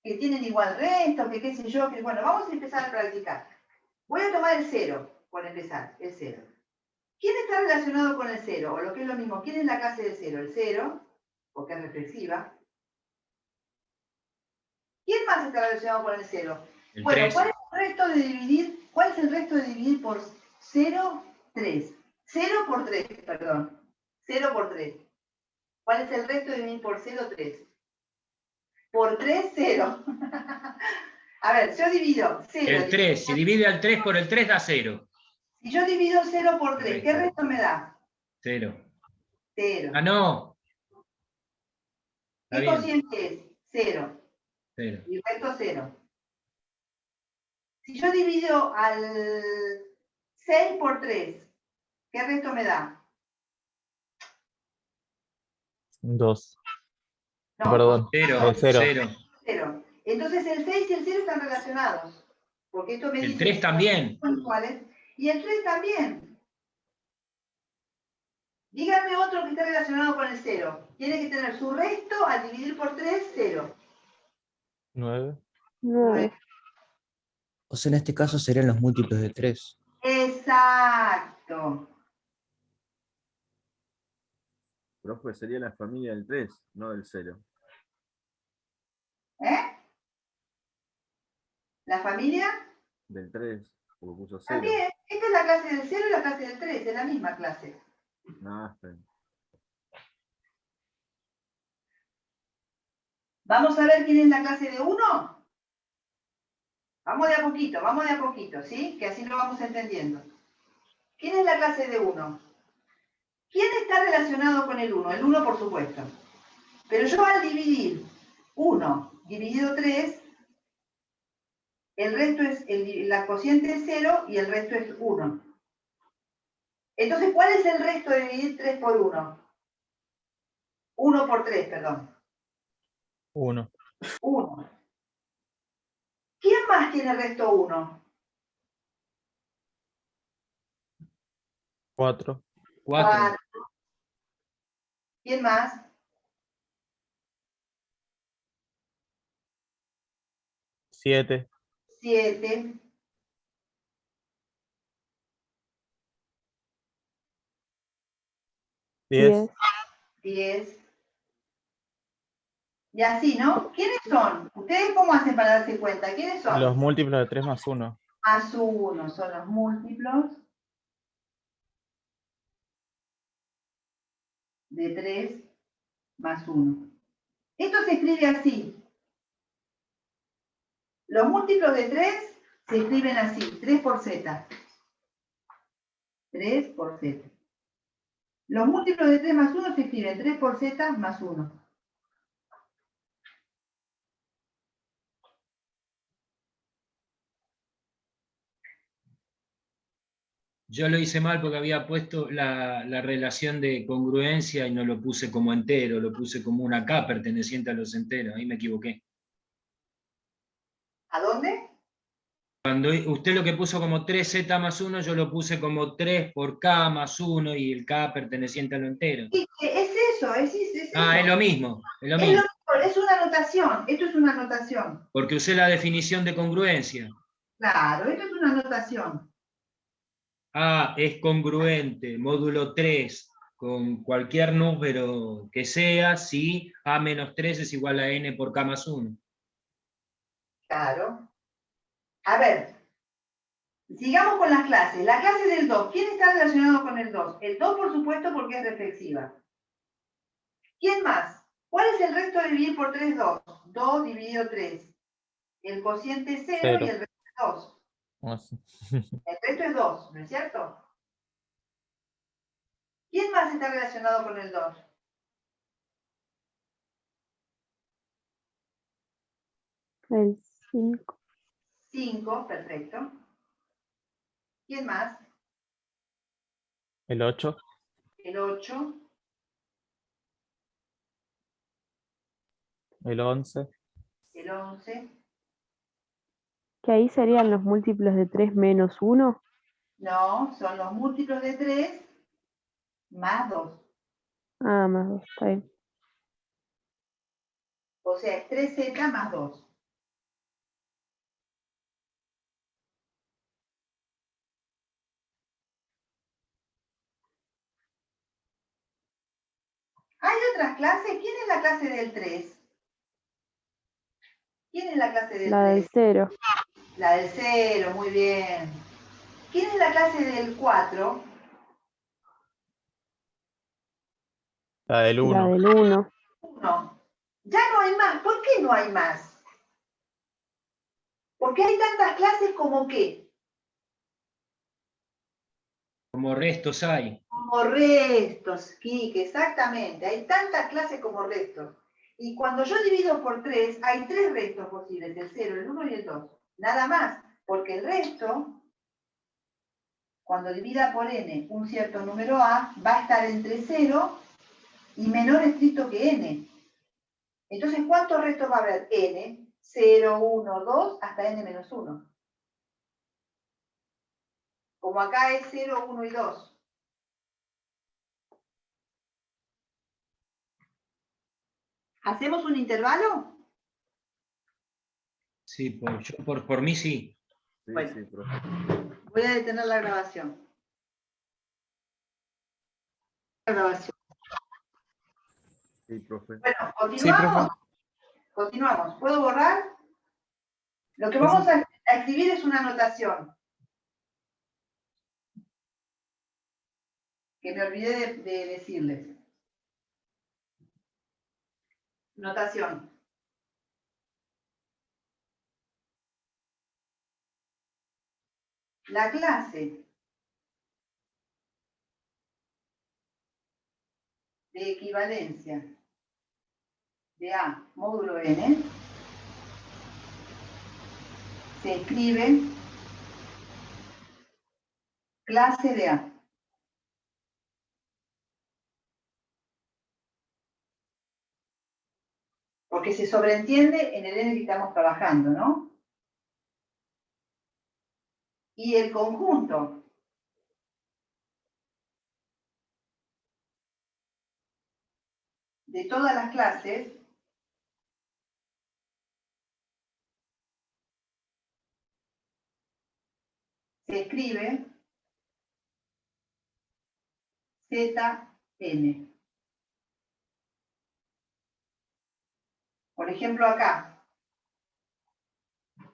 Que tienen igual resto, que qué sé yo, que bueno, vamos a empezar a practicar. Voy a tomar el 0, por empezar, el 0. ¿Quién está relacionado con el 0? O lo que es lo mismo, ¿quién es la clase del 0? El 0, porque es reflexiva. ¿Quién más está relacionado con el 0? El Bueno, 3. ¿cuál es el resto de dividir? ¿Cuál es el resto de dividir por 0? 3. 0 por 3, perdón. 0 por 3. ¿Cuál es el resto de dividir por 0? 3. Por 3, 0. A ver, yo divido 0. El 3, si divide al 3 por el 3 da 0. Si yo divido 0 por 3, ¿qué resto me da? 0. 0. Ah, no. Está ¿Qué bien. cociente es? 0. 0. Y el resto 0. Si yo divido al 6 por 3, ¿qué resto me da? 2. No, Perdón. 0. 0. 0. 0. Entonces el 6 y el 0 están relacionados. Porque esto me El dice 3 que también. son iguales. Y el 3 también. Díganme otro que esté relacionado con el 0. Tiene que tener su resto al dividir por 3, 0. 9. 9. O sea, en este caso serían los múltiplos de 3. Exacto. Profe, sería la familia del 3, no del 0. ¿Eh? ¿La familia? Del 3, porque puso 0. También. Esta es la clase del 0 y la clase del 3. Es la misma clase. No, espera. Vamos a ver quién es la clase de 1. Vamos de a poquito, ¿sí? Que así lo vamos entendiendo. ¿Quién es la clase de 1? ¿Quién está relacionado con el 1? El 1, por supuesto. Pero yo al dividir 1 dividido 3, el resto es, la cociente es 0 y el resto es 1. Entonces, ¿cuál es el resto de dividir 3 por 1? 1 por 3, perdón. 1. 1. ¿Quién más tiene resto 1? 4. 4. ¿Quién más? 7. 7. 10. 10. Y así, ¿no? ¿Quiénes son? ¿Ustedes cómo hacen para darse cuenta? ¿Quiénes son? Los múltiplos de 3 más 1. Más 1 son los múltiplos de 3 más 1. Esto se escribe así. Los múltiplos de 3 se escriben así, 3 por z. 3 por z. Los múltiplos de 3 más 1 se escriben 3 por z más 1. Yo lo hice mal porque había puesto la relación de congruencia y no lo puse como entero, lo puse como una K perteneciente a los enteros. Ahí me equivoqué. ¿A dónde? Cuando usted lo que puso como 3z más 1, yo lo puse como 3 por K más 1 y el K perteneciente a lo entero. Sí, es eso, es eso. Ah, es lo mismo, es lo Es mismo. es una anotación, esto es una anotación. Porque usé la definición de congruencia. Claro, esto es una anotación. A es congruente, módulo 3, con cualquier número que sea, si A menos 3 es igual a N por K más 1. Claro. A ver, sigamos con las clases. La clase del 2. ¿Quién está relacionado con el 2? El 2, por supuesto, porque es reflexiva. ¿Quién más? ¿Cuál es el resto de dividir por 3, 2? 2 dividido 3. El cociente es 0 y el resto es 2. El resto es 2, ¿no es cierto? ¿Quién más está relacionado con el 2? El 5. 5, perfecto. ¿Quién más? El 8. El 8. El 11. El 11. Que ahí serían los múltiplos de 3 menos 1. No, son los múltiplos de 3 más 2. Ah, más 2, está bien. O sea, es 3z más 2. ¿Hay otras clases? ¿Quién es la clase del 3? ¿Quién es la clase del La 3? del 0. La del 0, muy bien. ¿Quién es la clase del 4? La del La 1. del 1. 1. Ya no hay más. ¿Por qué no hay más? Porque hay tantas clases como qué. Como restos hay. Como restos, Kike, exactamente. Hay tantas clases como restos. Y cuando yo divido por 3, hay 3 restos posibles, el 0, el 1 y el 2. Nada más, porque el resto, cuando divida por n un cierto número a, va a estar entre 0 y menor estricto que n. Entonces, ¿cuántos restos va a haber? N. 0, 1, 2 hasta n menos 1. Como acá es 0, 1 y 2. ¿Hacemos un intervalo? Sí, por mí sí. Sí, Bueno. sí, profe. Voy a detener la grabación. La grabación. Sí, profe. Bueno, Sí, continuamos. profe. Continuamos. ¿Puedo borrar? Lo que Profe. vamos a escribir es una anotación. Que me olvidé de decirles. Notación. La clase de equivalencia de A módulo n se escribe clase de A. Porque se sobreentiende en el n que estamos trabajando, ¿no? Y el conjunto de todas las clases se escribe Zn. Por ejemplo, acá,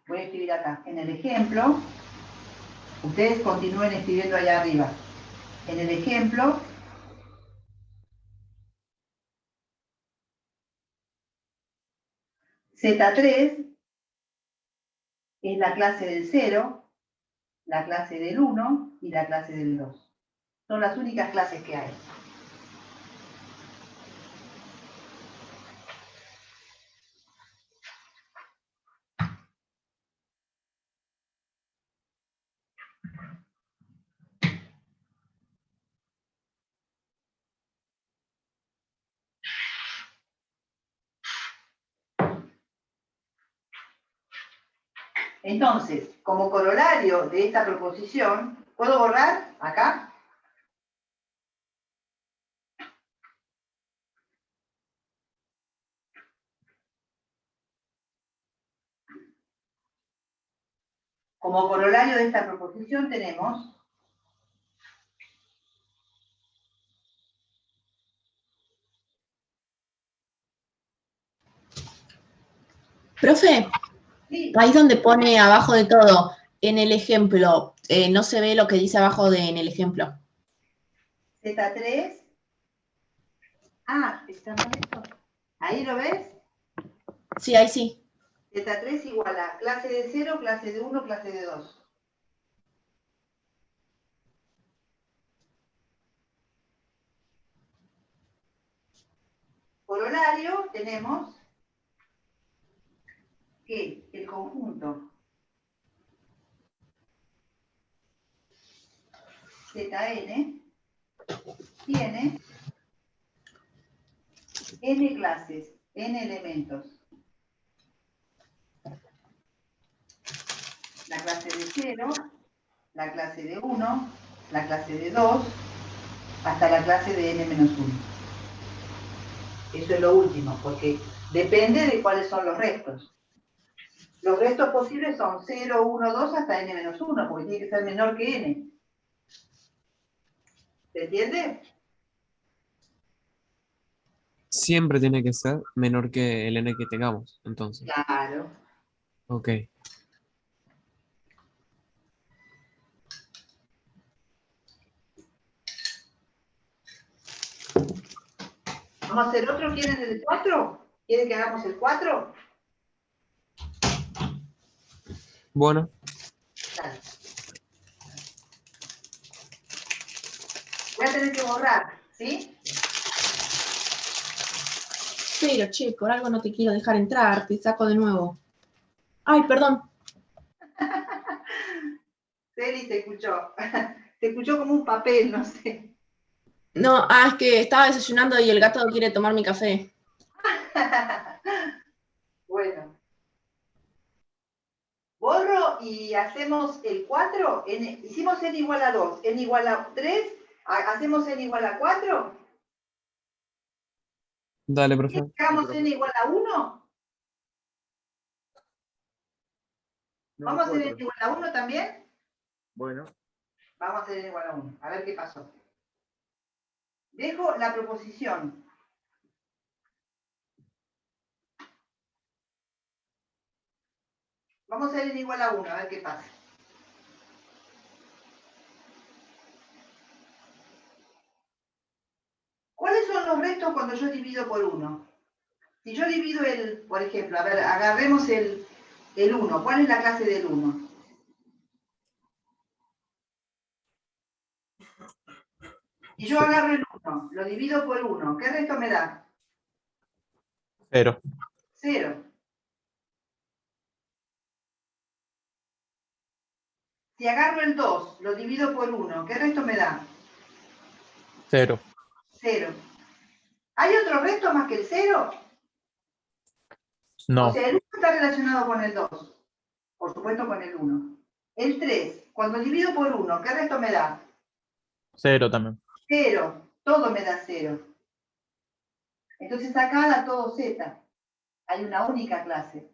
voy a escribir acá, en el ejemplo, ustedes continúen escribiendo allá arriba. En el ejemplo, Z3 es la clase del 0, la clase del 1 y la clase del 2. Son las únicas clases que hay. Entonces, como corolario de esta proposición, ¿puedo borrar acá? Como corolario de esta proposición tenemos Profe, sí, ahí donde pone abajo de todo, en el ejemplo, no se ve lo que dice abajo de en el ejemplo. Z3. Ah, ¿está mal esto? ¿Ahí lo ves? Sí, ahí sí. Z3 igual a clase de 0, clase de 1, clase de 2. Corolario tenemos que el conjunto Zn tiene n clases, n elementos. La clase de 0, la clase de 1, la clase de 2, hasta la clase de n-1. Eso es lo último, porque depende de cuáles son los restos. Los restos posibles son 0, 1, 2 hasta n-1, porque tiene que ser menor que n. ¿Se entiende? Siempre tiene que ser menor que el n que tengamos, entonces. Claro. Ok. ¿Vamos a hacer otro? ¿Quieren el 4? ¿Quieren que hagamos el 4? Bueno, Dale. Voy a tener que borrar, ¿sí? Pero, che, por algo no te quiero dejar entrar, te saco de nuevo. Ay, perdón. Celi se escuchó. Se escuchó como un papel, no sé. No, es que estaba desayunando y el gato quiere tomar mi café. Bueno. Borro y hacemos el 4, hicimos n igual a 2, n igual a 3, hacemos n igual a 4. Dale, profe. ¿Hagamos n igual a 1? No, ¿Vamos a hacer n 4. igual a 1 también? Bueno, Vamos a hacer n igual a 1. A ver qué pasó. Dejo la proposición. Vamos a hacer n igual a 1, a ver qué pasa. ¿Cuáles son los restos cuando yo divido por 1? Si yo divido por ejemplo, a ver, agarremos el 1. ¿Cuál es la clase del 1? Si yo agarro el 1, lo divido por 1, ¿qué resto me da? 0. 0. Si agarro el 2, lo divido por 1, ¿qué resto me da? 0. 0. ¿Hay otro resto más que el 0? No. O sea, el 1 está relacionado con el 2. Por supuesto con el 1. El 3, cuando divido por 1, ¿qué resto me da? 0 también. 0. Todo me da 0. Entonces acá da todo Z. Hay una única clase.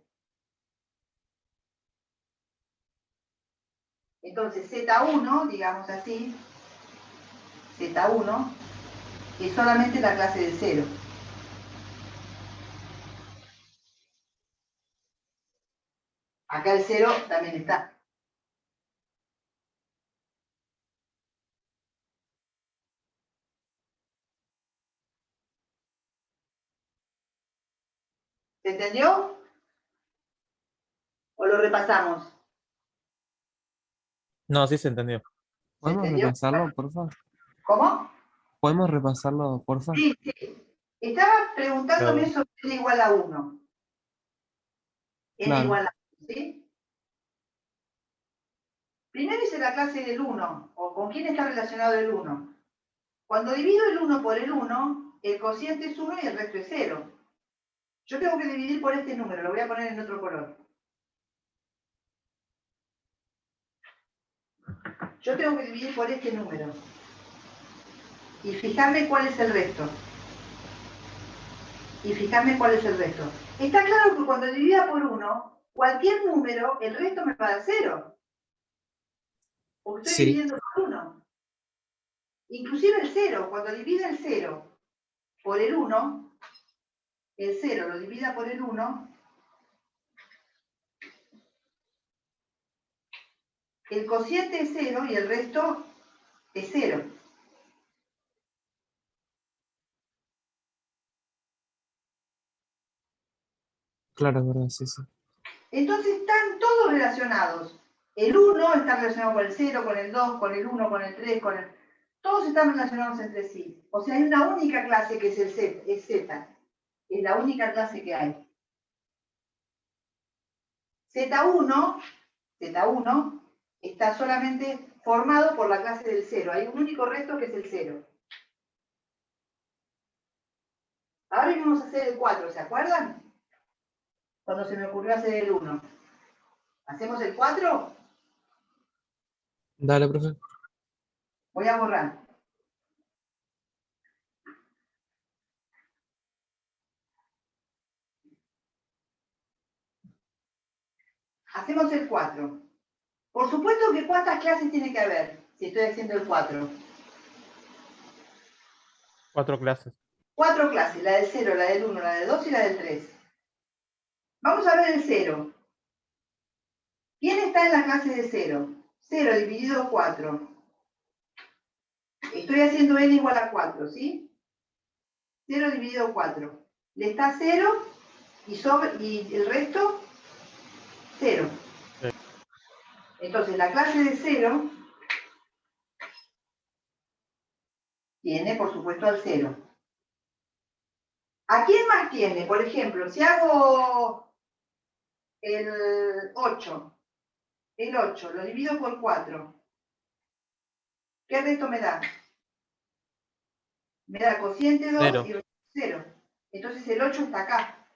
Entonces Z1, digamos así, Z1 es solamente la clase del 0. Acá el 0 también está. ¿Se entendió? ¿O lo repasamos? No, sí se entendió. ¿Podemos entendió? repasarlo, porfa? ¿Cómo? ¿Podemos repasarlo, porfa? Sí, sí. Estaba preguntándome Claro. sobre n igual a 1. N Claro. igual a 1, ¿sí? Primero hice la clase del 1, o con quién está relacionado el 1. Cuando divido el 1 por el 1, el cociente es 1 y el resto es 0. Yo tengo que dividir por este número, lo voy a poner en otro color. Yo tengo que dividir por este número. Y fijarme cuál es el resto. Y fijarme cuál es el resto. Está claro que cuando divida por 1, cualquier número, el resto me va a dar 0. Porque estoy Sí. dividiendo por 1. Inclusive el 0, cuando divide el 0 por el 1, el 0 lo divida por el 1, el cociente es 0 y el resto es 0. Claro, es verdad, sí, sí. Entonces están todos relacionados. El 1 está relacionado con el 0, con el 2, con el 1, con el 3, con el... Todos están relacionados entre sí. O sea, hay una única clase que es el Z, es Z. Es la única clase que hay. Z1 está solamente formado por la clase del 0. Hay un único resto que es el 0. Ahora vamos a hacer el 4, ¿se acuerdan? Cuando se me ocurrió hacer el 1. ¿Hacemos el 4? Dale, profe. Voy a borrar. Hacemos el 4. Por supuesto que ¿cuántas clases tiene que haber si estoy haciendo el 4? 4 clases. 4 clases, la del 0, la del 1, la del 2 y la del 3. Vamos a ver el 0. ¿Quién está en la clase de 0? 0 dividido 4. Estoy haciendo n igual a 4, ¿sí? 0 dividido 4. Le está 0 y el resto 0. Entonces la clase de 0 tiene, por supuesto, al 0. ¿A quién más tiene? Por ejemplo, si hago el 8 lo divido por 4. ¿Qué resto me da? Me da cociente 2 0. y resto 0. Entonces el 8 está acá,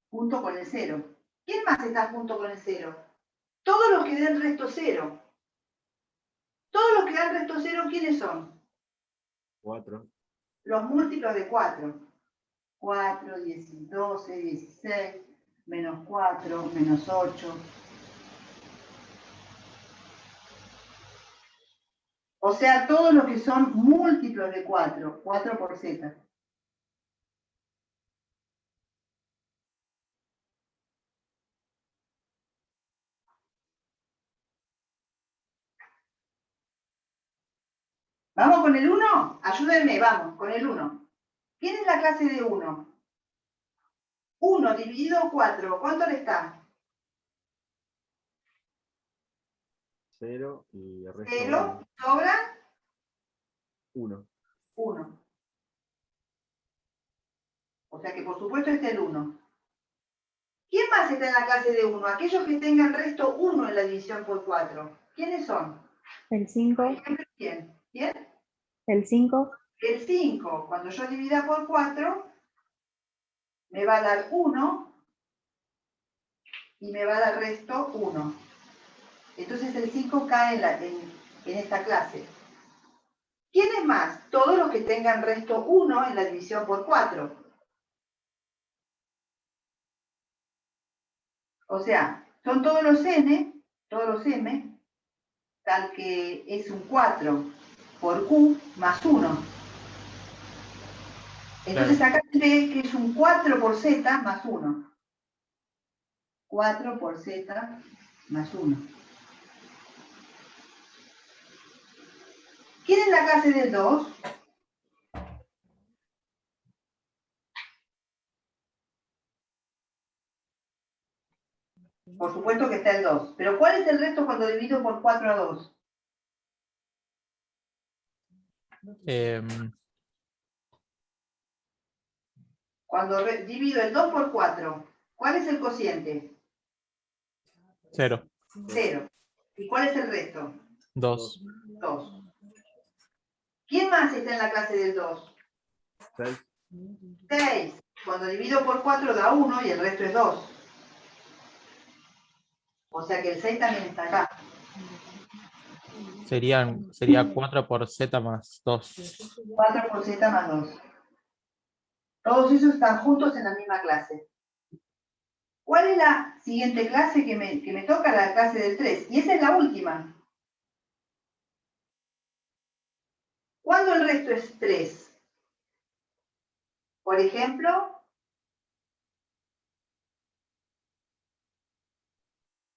junto con el 0. ¿Quién más está junto con el 0? Todos los que den resto 0. Todos los que dan resto 0, ¿quiénes son? 4. Los múltiplos de 4. 4, 12, 16, menos 4, menos 8. O sea, todos los que son múltiplos de 4. 4 por z. ¿Vamos con el 1? Ayúdenme, vamos, con el 1. ¿Quién es la clase de 1? 1 dividido 4, ¿cuánto le está? 0 y el resto 0, sobra 1. 1. O sea que por supuesto está el 1. ¿Quién más está en la clase de 1? Aquellos que tengan resto 1 en la división por 4. ¿Quiénes son? El 5, Por ejemplo, ¿quién? ¿Quién? el 5, El 5. Cuando yo divida por 4, me va a dar 1 y me va a dar resto 1. Entonces el 5 cae en esta clase. ¿Quiénes más? Todos los que tengan resto 1 en la división por 4. O sea, son todos los n, todos los m, tal que es un 4 por q más 1. Entonces acá se ve que es un 4 por z más 1. 4 por z más 1. ¿Quién es la clase del 2? Por supuesto que está el 2. Pero ¿cuál es el resto cuando divido por 4 a 2? Cuando divido el 2 por 4, ¿cuál es el cociente? 0, 0. ¿Y cuál es el resto? 2, 2. ¿Quién más está en la clase del 2? 6. 6. Cuando divido por 4 da 1 y el resto es 2. O sea que el 6 también está acá. sería 4 por z más 2. 4 por z más 2. Todos esos están juntos en la misma clase. ¿Cuál es la siguiente clase que me toca? La clase del 3. Y esa es la última. ¿Cuándo el resto es 3? Por ejemplo,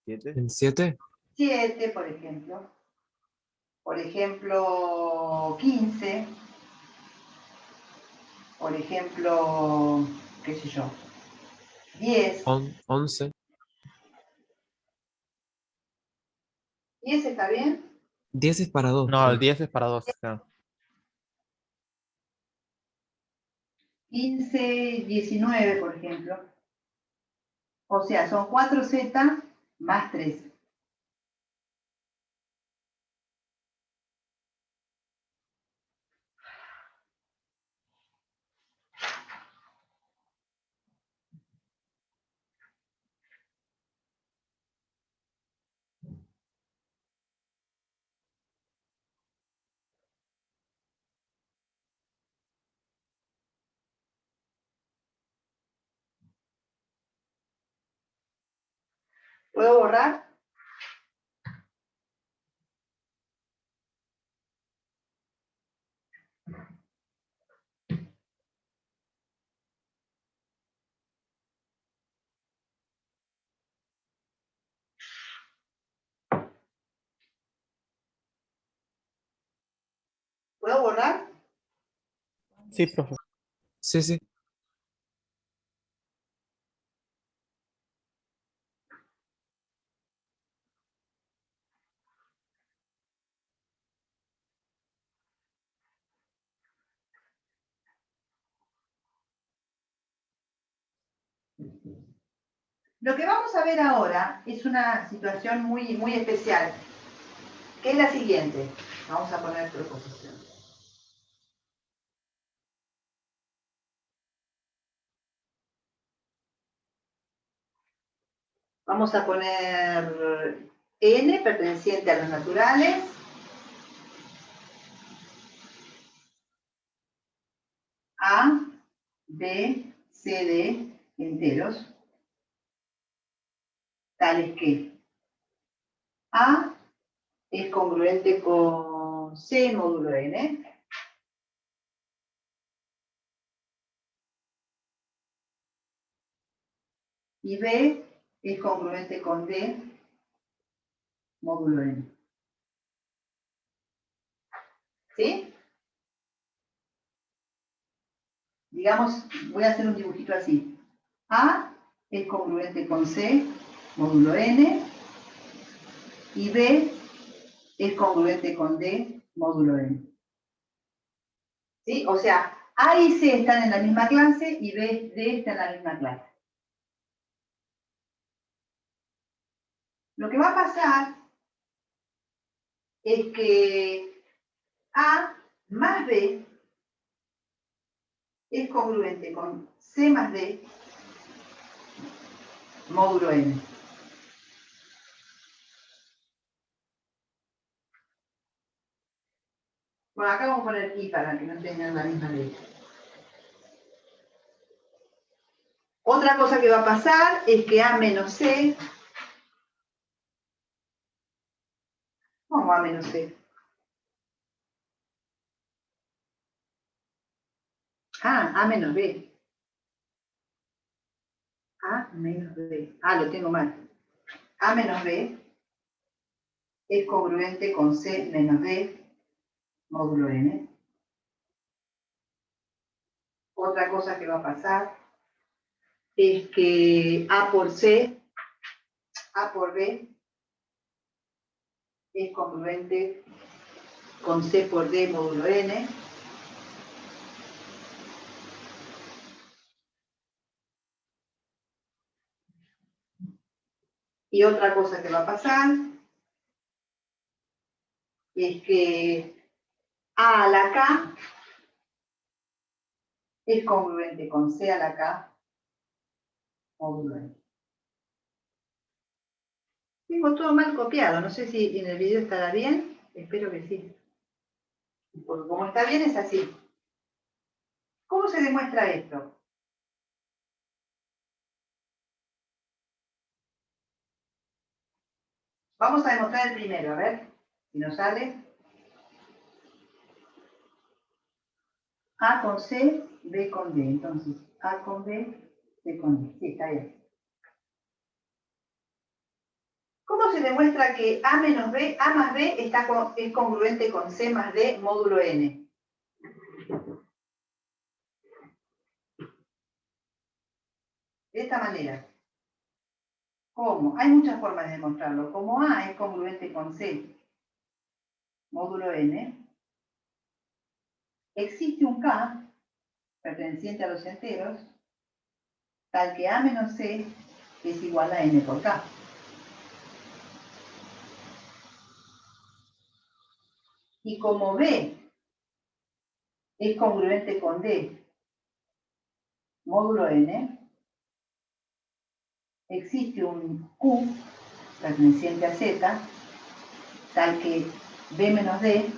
7. ¿El 7? 7, por ejemplo. Por ejemplo, 15. Por ejemplo, qué sé yo, 10. 11. 10 está bien. 10 es para 2. No, el 10 es para 2. Claro. 15, 19, por ejemplo. O sea, son 4z más 3. ¿Puedo borrar? ¿Puedo borrar? Sí, profe. Sí, sí. Lo que vamos a ver ahora es una situación muy, muy especial, que es la siguiente. Vamos a poner proposición. Vamos a poner n perteneciente a los naturales. A, B, C, D enteros, tales que A es congruente con C módulo n, y B es congruente con D módulo n. ¿Sí? Digamos, voy a hacer un dibujito así. A es congruente con C módulo n, y B es congruente con D módulo n. ¿Sí? O sea, A y C están en la misma clase y D está en la misma clase. Lo que va a pasar es que A más B es congruente con C más D módulo n. Bueno, acá vamos a poner I para que no tengan la misma letra. Otra cosa que va a pasar es que A menos C... ¿Cómo A menos C? A menos B. A menos B. Lo tengo mal. A menos B es congruente con C menos D módulo n. Otra cosa que va a pasar es que A por C, A por B, es congruente con C por D módulo n. Y otra cosa que va a pasar es que A a la K es congruente con C a la K módulo n. Tengo todo mal copiado, no sé si en el video estará bien, espero que sí. Porque como está bien es así. ¿Cómo se demuestra esto? Vamos a demostrar el primero, a ver si nos sale. A con C, B con D. Entonces, A con B, C con D. Sí, está bien. ¿Cómo se demuestra que A menos B, A más B es congruente con C más D módulo n? De esta manera. ¿Cómo? Hay muchas formas de demostrarlo. Como A es congruente con C módulo n, existe un K perteneciente a los enteros, tal que A menos C es igual a n por K. Y como B es congruente con D módulo n, existe un Q perteneciente a Z, tal que B menos D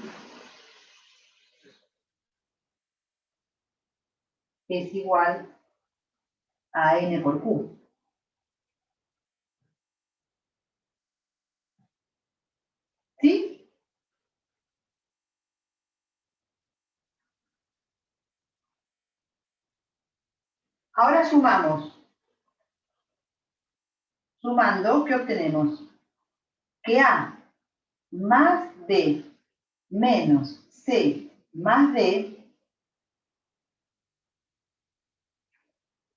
es igual a n por Q. ¿Sí? Ahora sumamos. Sumando, ¿qué obtenemos? Que A más D menos C más D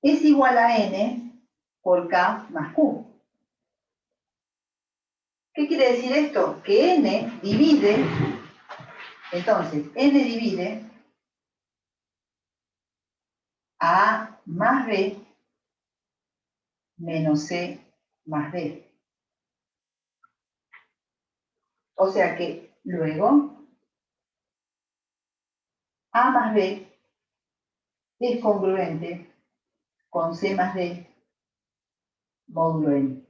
es igual a n por K más Q. ¿Qué quiere decir esto? Que n divide, entonces, n divide a A más B menos C más D. O sea que luego A más B es congruente con C más D módulo n.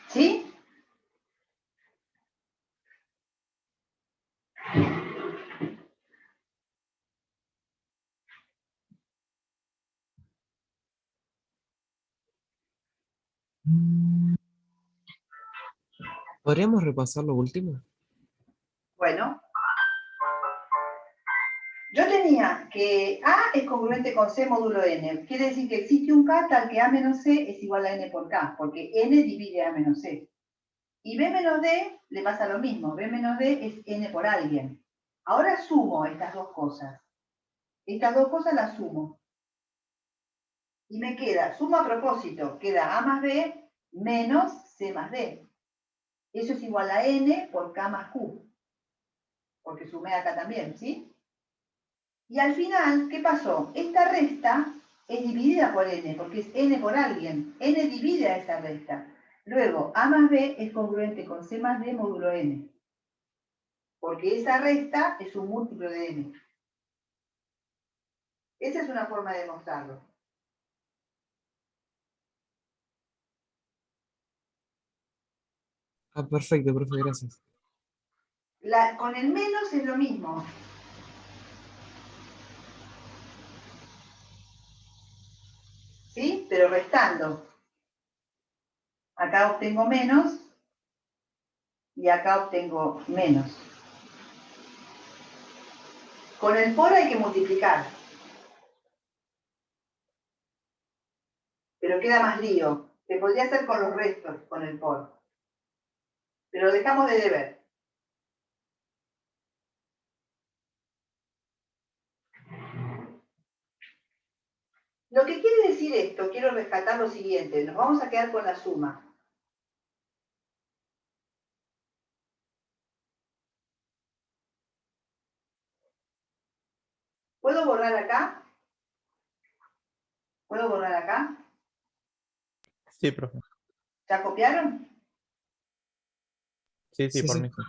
¿Sí? ¿Podríamos repasar lo último? Bueno. Yo tenía que A es congruente con C módulo N. Quiere decir que existe un K tal que A menos C es igual a N por K, porque N divide A menos C. Y B menos D le pasa lo mismo. B menos D es N por alguien. Ahora sumo estas dos cosas. Estas dos cosas las sumo. Y me queda, sumo a propósito, queda A más B menos C más D. Eso es igual a N por K más Q. Porque sumé acá también, ¿sí? Y al final, ¿qué pasó? Esta resta es dividida por n, porque es n por alguien. N divide a esa resta. Luego, a más b es congruente con c más d módulo n. Porque esa resta es un múltiplo de n. Esa es una forma de demostrarlo. Ah, perfecto, profe, gracias. Con el menos es lo mismo. ¿Sí? Pero restando. Acá obtengo menos y acá obtengo menos. Con el por hay que multiplicar. Pero queda más lío. Se podría hacer con los restos, con el por. Pero dejamos de deber. Lo que quiere decir esto, quiero rescatar lo siguiente, nos vamos a quedar con la suma. ¿Puedo borrar acá? ¿Puedo borrar acá? Sí, profe. ¿Ya copiaron? Sí, Sí, por sí. mí sí.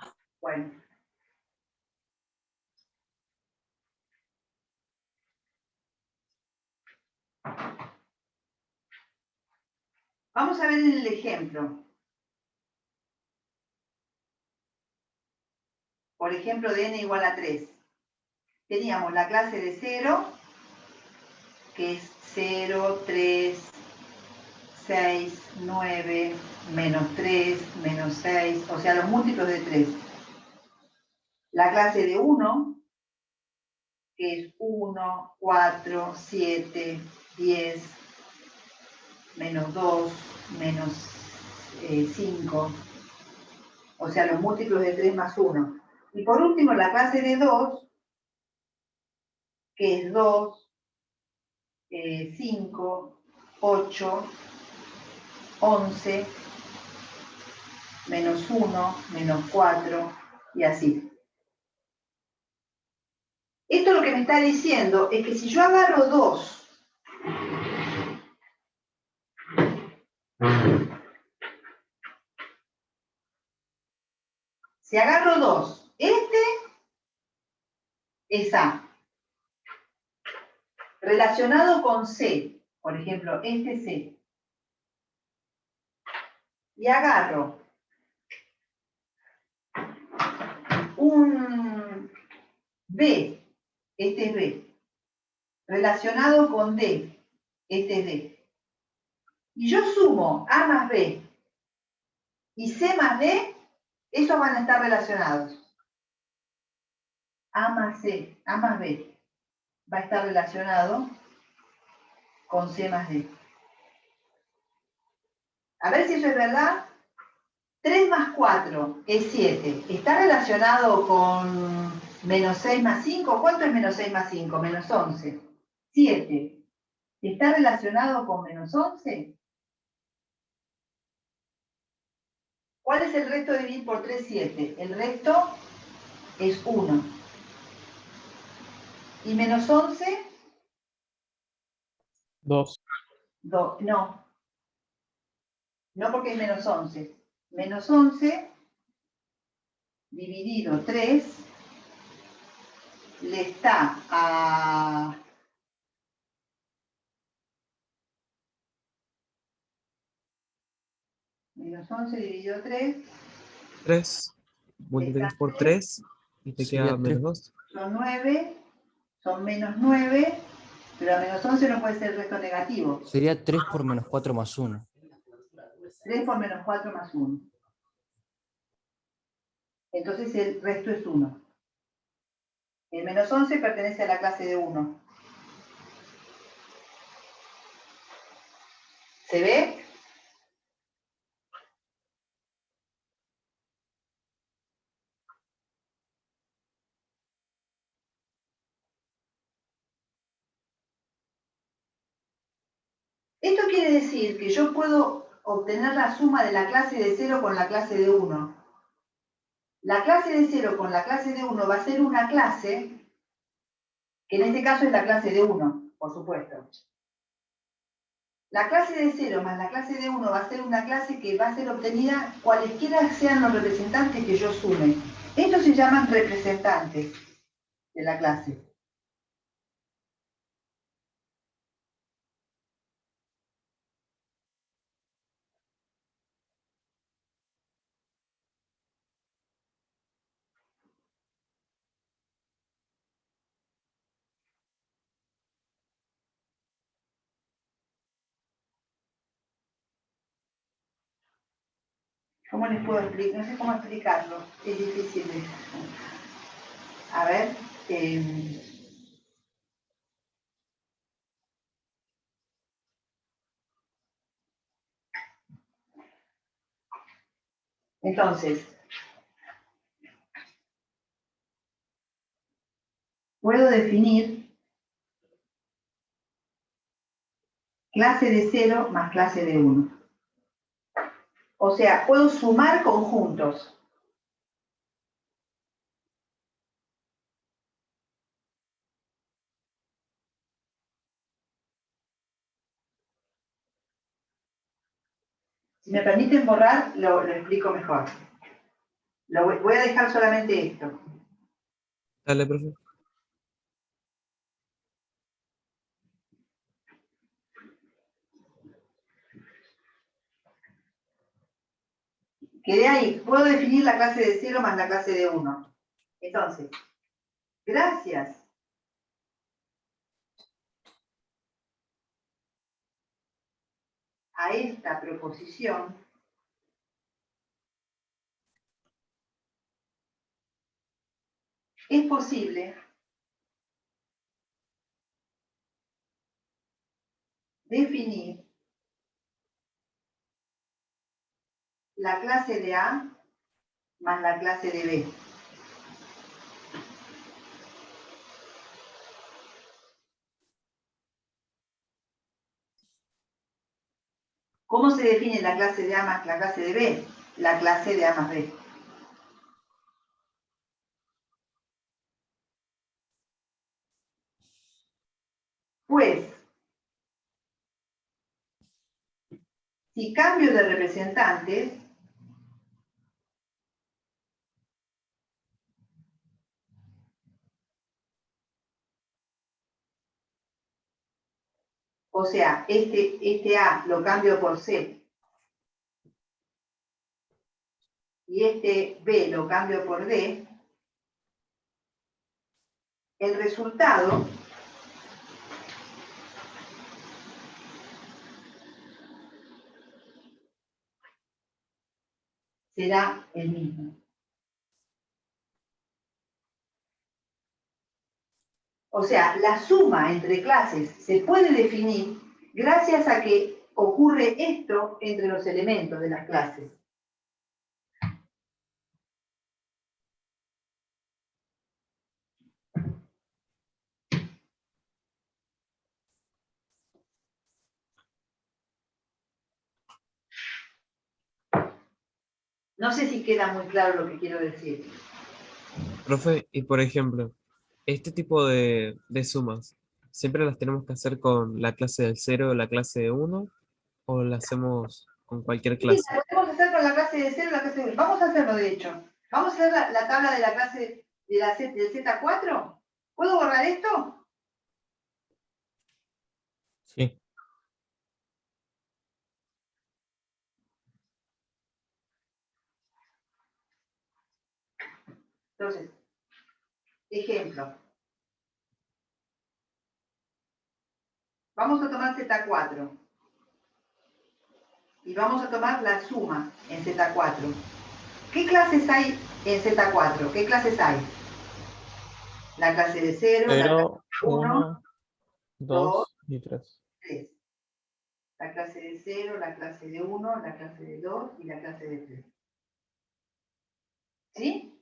Bueno. Vamos a ver en el ejemplo. Por ejemplo, de n igual a 3. Teníamos la clase de 0, que es 0, 3, 6, 9, menos 3, menos 6, o sea, los múltiplos de 3. La clase de 1, que es 1, 4, 7, 10, menos 2, menos 5, o sea, los múltiplos de 3 más 1. Y por último, la clase de 2, que es 2, 5, 8, 11, menos 1, menos 4, y así. Esto lo que me está diciendo es que si yo agarro 2, si agarro 2, este es A. Relacionado con C, por ejemplo, este es C. Y agarro un B, este es B. Relacionado con D, este es D. Y yo sumo A más B y C más D, esos van a estar relacionados. A más C, A más B, va a estar relacionado con C más D. A ver si eso es verdad. 3 más 4 es 7. ¿Está relacionado con menos 6 más 5? ¿Cuánto es menos 6 más 5? Menos 11. 7. ¿Está relacionado con menos 11? ¿Cuál es el resto de dividir por 3? 7. El resto es 1. ¿Y menos 11? 2. No. No porque es menos 11. Menos 11 dividido 3 le está a... menos menos 11 dividido 3 3 multiplicas por 3 y te Sería queda menos 2. son 9, son menos 9, pero a menos 11 no puede ser el resto negativo. Sería 3 por menos 4 más 1. 3 por menos 4 más 1. Entonces el resto es 1. El menos 11 pertenece a la clase de 1. ¿Se ve? Esto quiere decir que yo puedo obtener la suma de la clase de 0 con la clase de 1. La clase de 0 con la clase de 1 va a ser una clase, que en este caso es la clase de 1, por supuesto. La clase de 0 más la clase de 1 va a ser una clase que va a ser obtenida cualesquiera sean los representantes que yo sume. Estos se llaman representantes de la clase. ¿Cómo les puedo explicar? No sé cómo explicarlo. Es difícil. A ver. Entonces, puedo definir clase de 0 más clase de 1. O sea, puedo sumar conjuntos. Si me permiten borrar, lo explico mejor. Voy a dejar solamente esto. Dale, profe. Quedé ahí. Puedo definir la clase de 0 más la clase de 1. Entonces, gracias a esta proposición, es posible definir la clase de A más la clase de B. ¿Cómo se define la clase de A más la clase de B? La clase de A más B. Pues, si cambio de representantes, o sea, este A lo cambio por C y este B lo cambio por D, el resultado será el mismo. O sea, la suma entre clases se puede definir gracias a que ocurre esto entre los elementos de las clases. No sé si queda muy claro lo que quiero decir. Profe, y por ejemplo, este tipo de sumas, ¿siempre las tenemos que hacer con la clase del 0 o la clase de 1? ¿O la hacemos con cualquier Sí, clase? la podemos hacer con la clase de 0 y la clase de 1. Vamos a hacerlo, de hecho. Vamos a hacer la tabla de la clase del Z4. ¿Puedo borrar esto? Sí. Entonces, ejemplo. Vamos a tomar Z4. Y vamos a tomar la suma en Z4. ¿Qué clases hay en Z4? ¿Qué clases hay? La clase de 0, la clase 0, de 1, 1, 2 y 3. 3. La clase de 0, la clase de 1, la clase de 2 y la clase de 3. ¿Sí?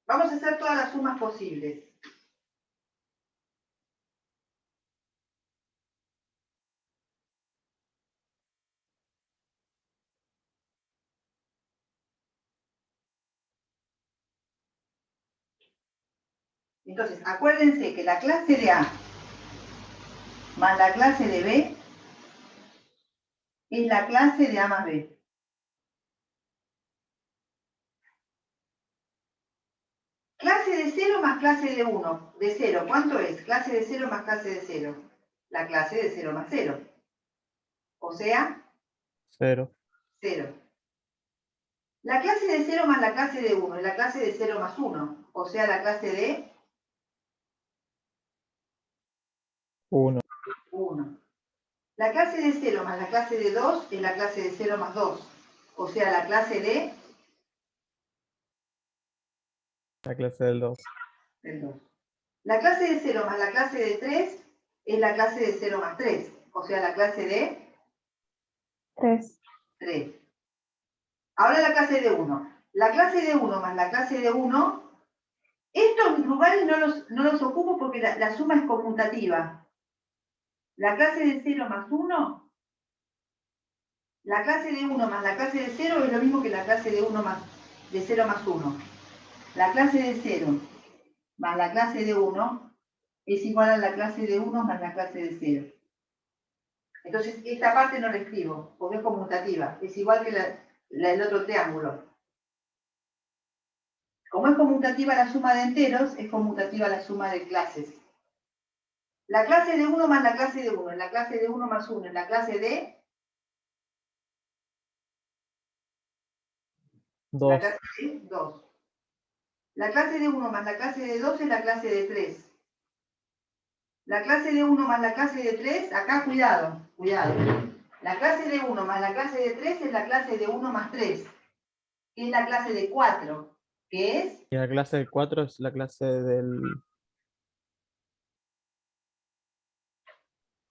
Vamos a hacer todas las sumas posibles. Entonces, acuérdense que la clase de A más la clase de B es la clase de A más B. Clase de 0 más clase de 1. De 0, ¿cuánto es? Clase de 0 más clase de 0. La clase de 0 más 0. O sea, 0. 0. La clase de 0 más la clase de 1 es la clase de 0 más 1. O sea, la clase de 1. 1. La clase de 0 más la clase de 2 es la clase de 0 más 2. O sea, la clase de La clase del 2. del 2. La clase de 0 más la clase de 3 es la clase de 0 más 3. O sea, la clase de 3. 3. Ahora la clase de 1. La clase de 1 más la clase de 1, estos lugares no los ocupo porque la suma es conmutativa. La clase de 0 más 1, la clase de 1 más la clase de 0 es lo mismo que la clase de 1 más de 0 más 1. La clase de 0 más la clase de 1 es igual a la clase de 1 más la clase de 0. Entonces, esta parte no la escribo, porque es conmutativa. Es igual que el otro triángulo. Como es conmutativa la suma de enteros, es conmutativa la suma de clases. La clase de 1 más la clase de 1, la clase de 1 más 1, la clase de 2. la clase de 2. La clase de 1 más la clase de 2 es la clase de 3. La clase de 1 más la clase de 3, acá cuidado, cuidado. La clase de 1 más la clase de 3 es la clase de 1 más 3, que es la clase de 4, que es Y la clase del 4 es la clase del...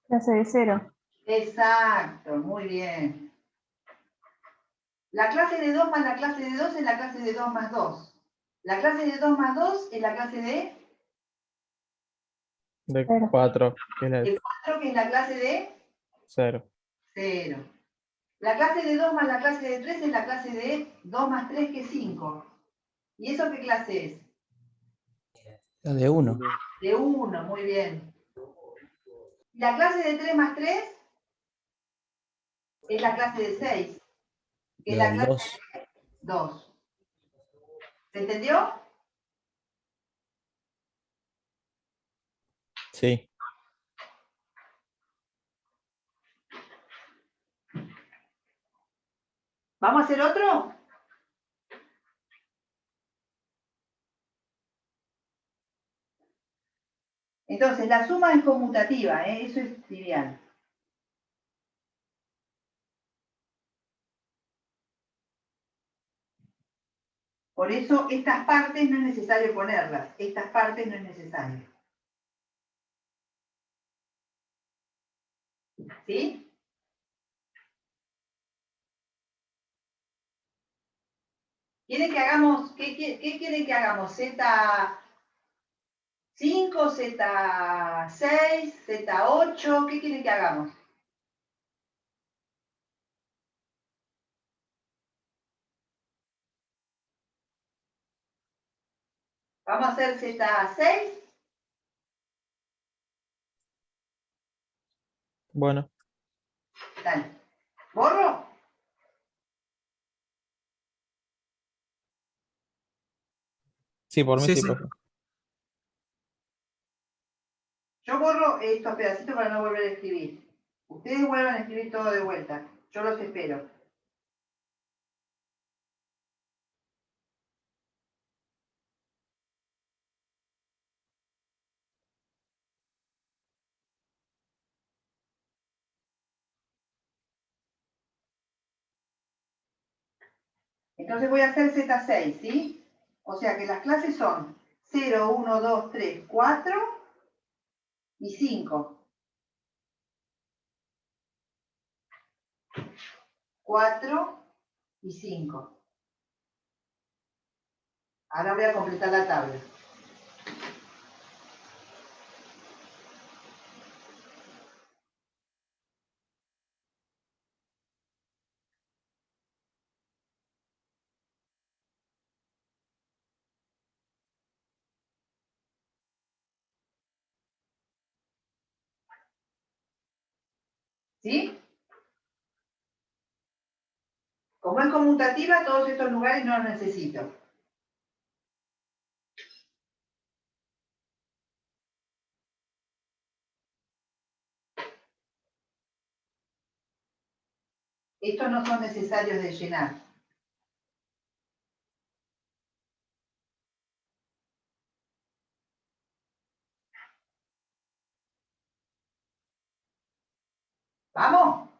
Clase de 0. exacto, muy bien. La clase de 2 más la clase de 2 es la clase de 2 más 2. La clase de 2 más 2 es la clase de de 0. 4, que es la de 4, que es la clase de 0. 0. La clase de 2 más la clase de 3 es la clase de 2 más 3, que es 5. ¿Y eso qué clase es? La de 1. De 1, muy bien. Y la clase de 3 más 3 es la clase de 6, que es La la del clase 2. de 2. ¿Se entendió? Sí. ¿Vamos a hacer otro? Entonces, la suma es conmutativa, eso es trivial. Por eso, estas partes no es necesario ponerlas. Estas partes no es necesario. ¿Sí? ¿Quieren que hagamos, qué quieren que hagamos? ¿Z5, Z6, Z8? ¿Qué quieren que hagamos? ¿Vamos a hacer Z6? Bueno, Dale. ¿Borro? sí, por mí Sí, sí, sí. profe. Yo borro estos pedacitos para no volver a escribir. Ustedes vuelvan a escribir todo de vuelta. Yo los espero. Entonces voy a hacer Z6, ¿sí? O sea que las clases son 0, 1, 2, 3, 4 y 5. 4 y 5. Ahora voy a completar la tabla. ¿Sí? Como es conmutativa, todos estos lugares no los necesito. Estos no son necesarios de llenar. ¿Vamos?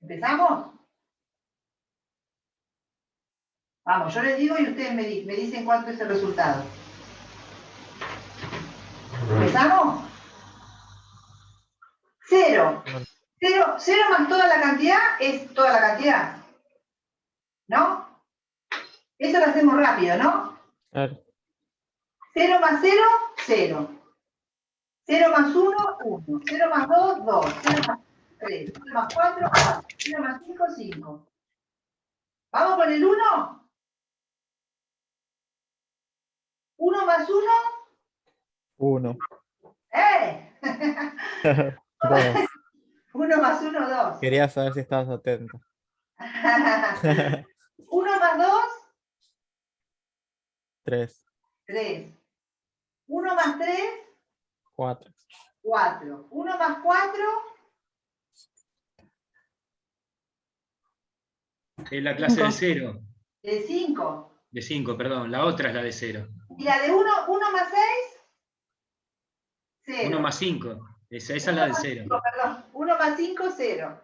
¿Empezamos? Vamos, yo les digo y ustedes me dicen cuánto es el resultado. ¿Empezamos? 0. 0 más toda la cantidad es toda la cantidad. ¿No? Eso lo hacemos rápido, ¿no? Claro. 0 más 0, 0. 0 más 1, 1. 0 más 2, 2. 0 más 3. 0 más 4, 4. 0 más 5, 5. ¿Vamos con el 1? 1 más 1. 1. ¡Eh! 2. 1 más 1, 2. Quería saber si estabas atento. 1 más 2, 3. 3. 1 más 3, 4. 4. 1 más 4, Es la clase de 5. 0. de 5. De 5, perdón. La otra es la de 0. Y la de 1, 1 más 6, 0. 1 más 5. Esa es la de 0. Perdón, 1 más 5, 0.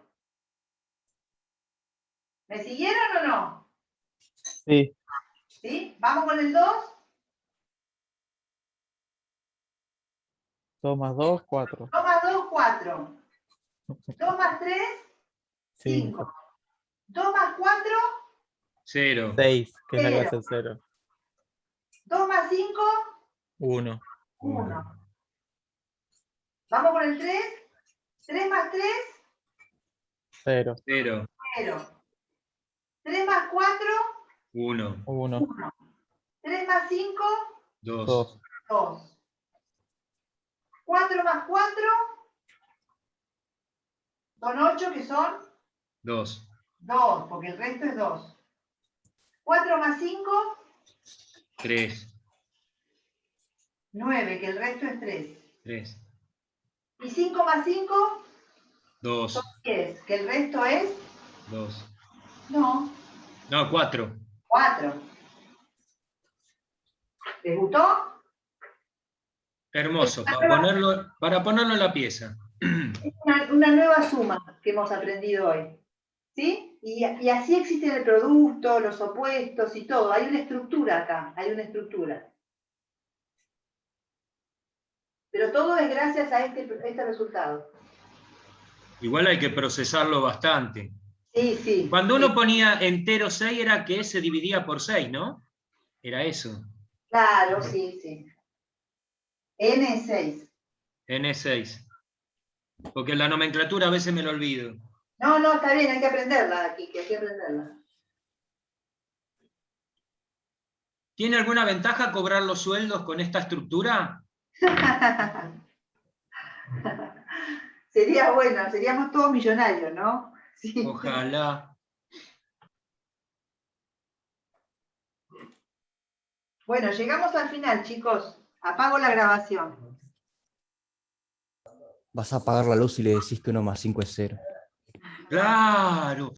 ¿Me siguieron o no? Sí. ¿Sí? ¿Vamos con el 2? 2 más 2, 4. 2 más 2, 4. 2 más 3, 5. 5. 2 más 4, 0. 6, que es la Cero. clase del 0. 2 más 5, 1. 1. ¿Vamos con el 3? 3 más 3, 0. 0. 0. 3 más 4, 1. 1. 1. 3 más 5, 2. 2. 2. 4 más 4, son 8, que son 2. 2, porque el resto es 2. 4 más 5, 3. 9, que el resto es 3. 3. Y 5 más 5, 2. 10, que el resto es, 2. no, No, 4. 4. ¿Les gustó? Hermoso. Para ponerlo en la pieza. Es una nueva suma que hemos aprendido hoy. ¿Sí? Y así existe el producto, los opuestos y todo. Hay una estructura acá, hay una estructura. Pero todo es gracias a este resultado. Igual hay que procesarlo bastante. Sí, sí. Cuando uno ponía entero 6 era que se dividía por 6, ¿no? Era eso. Claro, sí, sí. N6. N6. Porque la nomenclatura a veces me lo olvido. No, no, está bien, hay que aprenderla aquí, que hay que aprenderla. ¿Tiene alguna ventaja cobrar los sueldos con esta estructura? Sería bueno, seríamos todos millonarios, ¿no? Sí. Ojalá. Bueno, llegamos al final, chicos. Apago la grabación. Vas a apagar la luz y le decís que 1 más 5 es 0. Claro.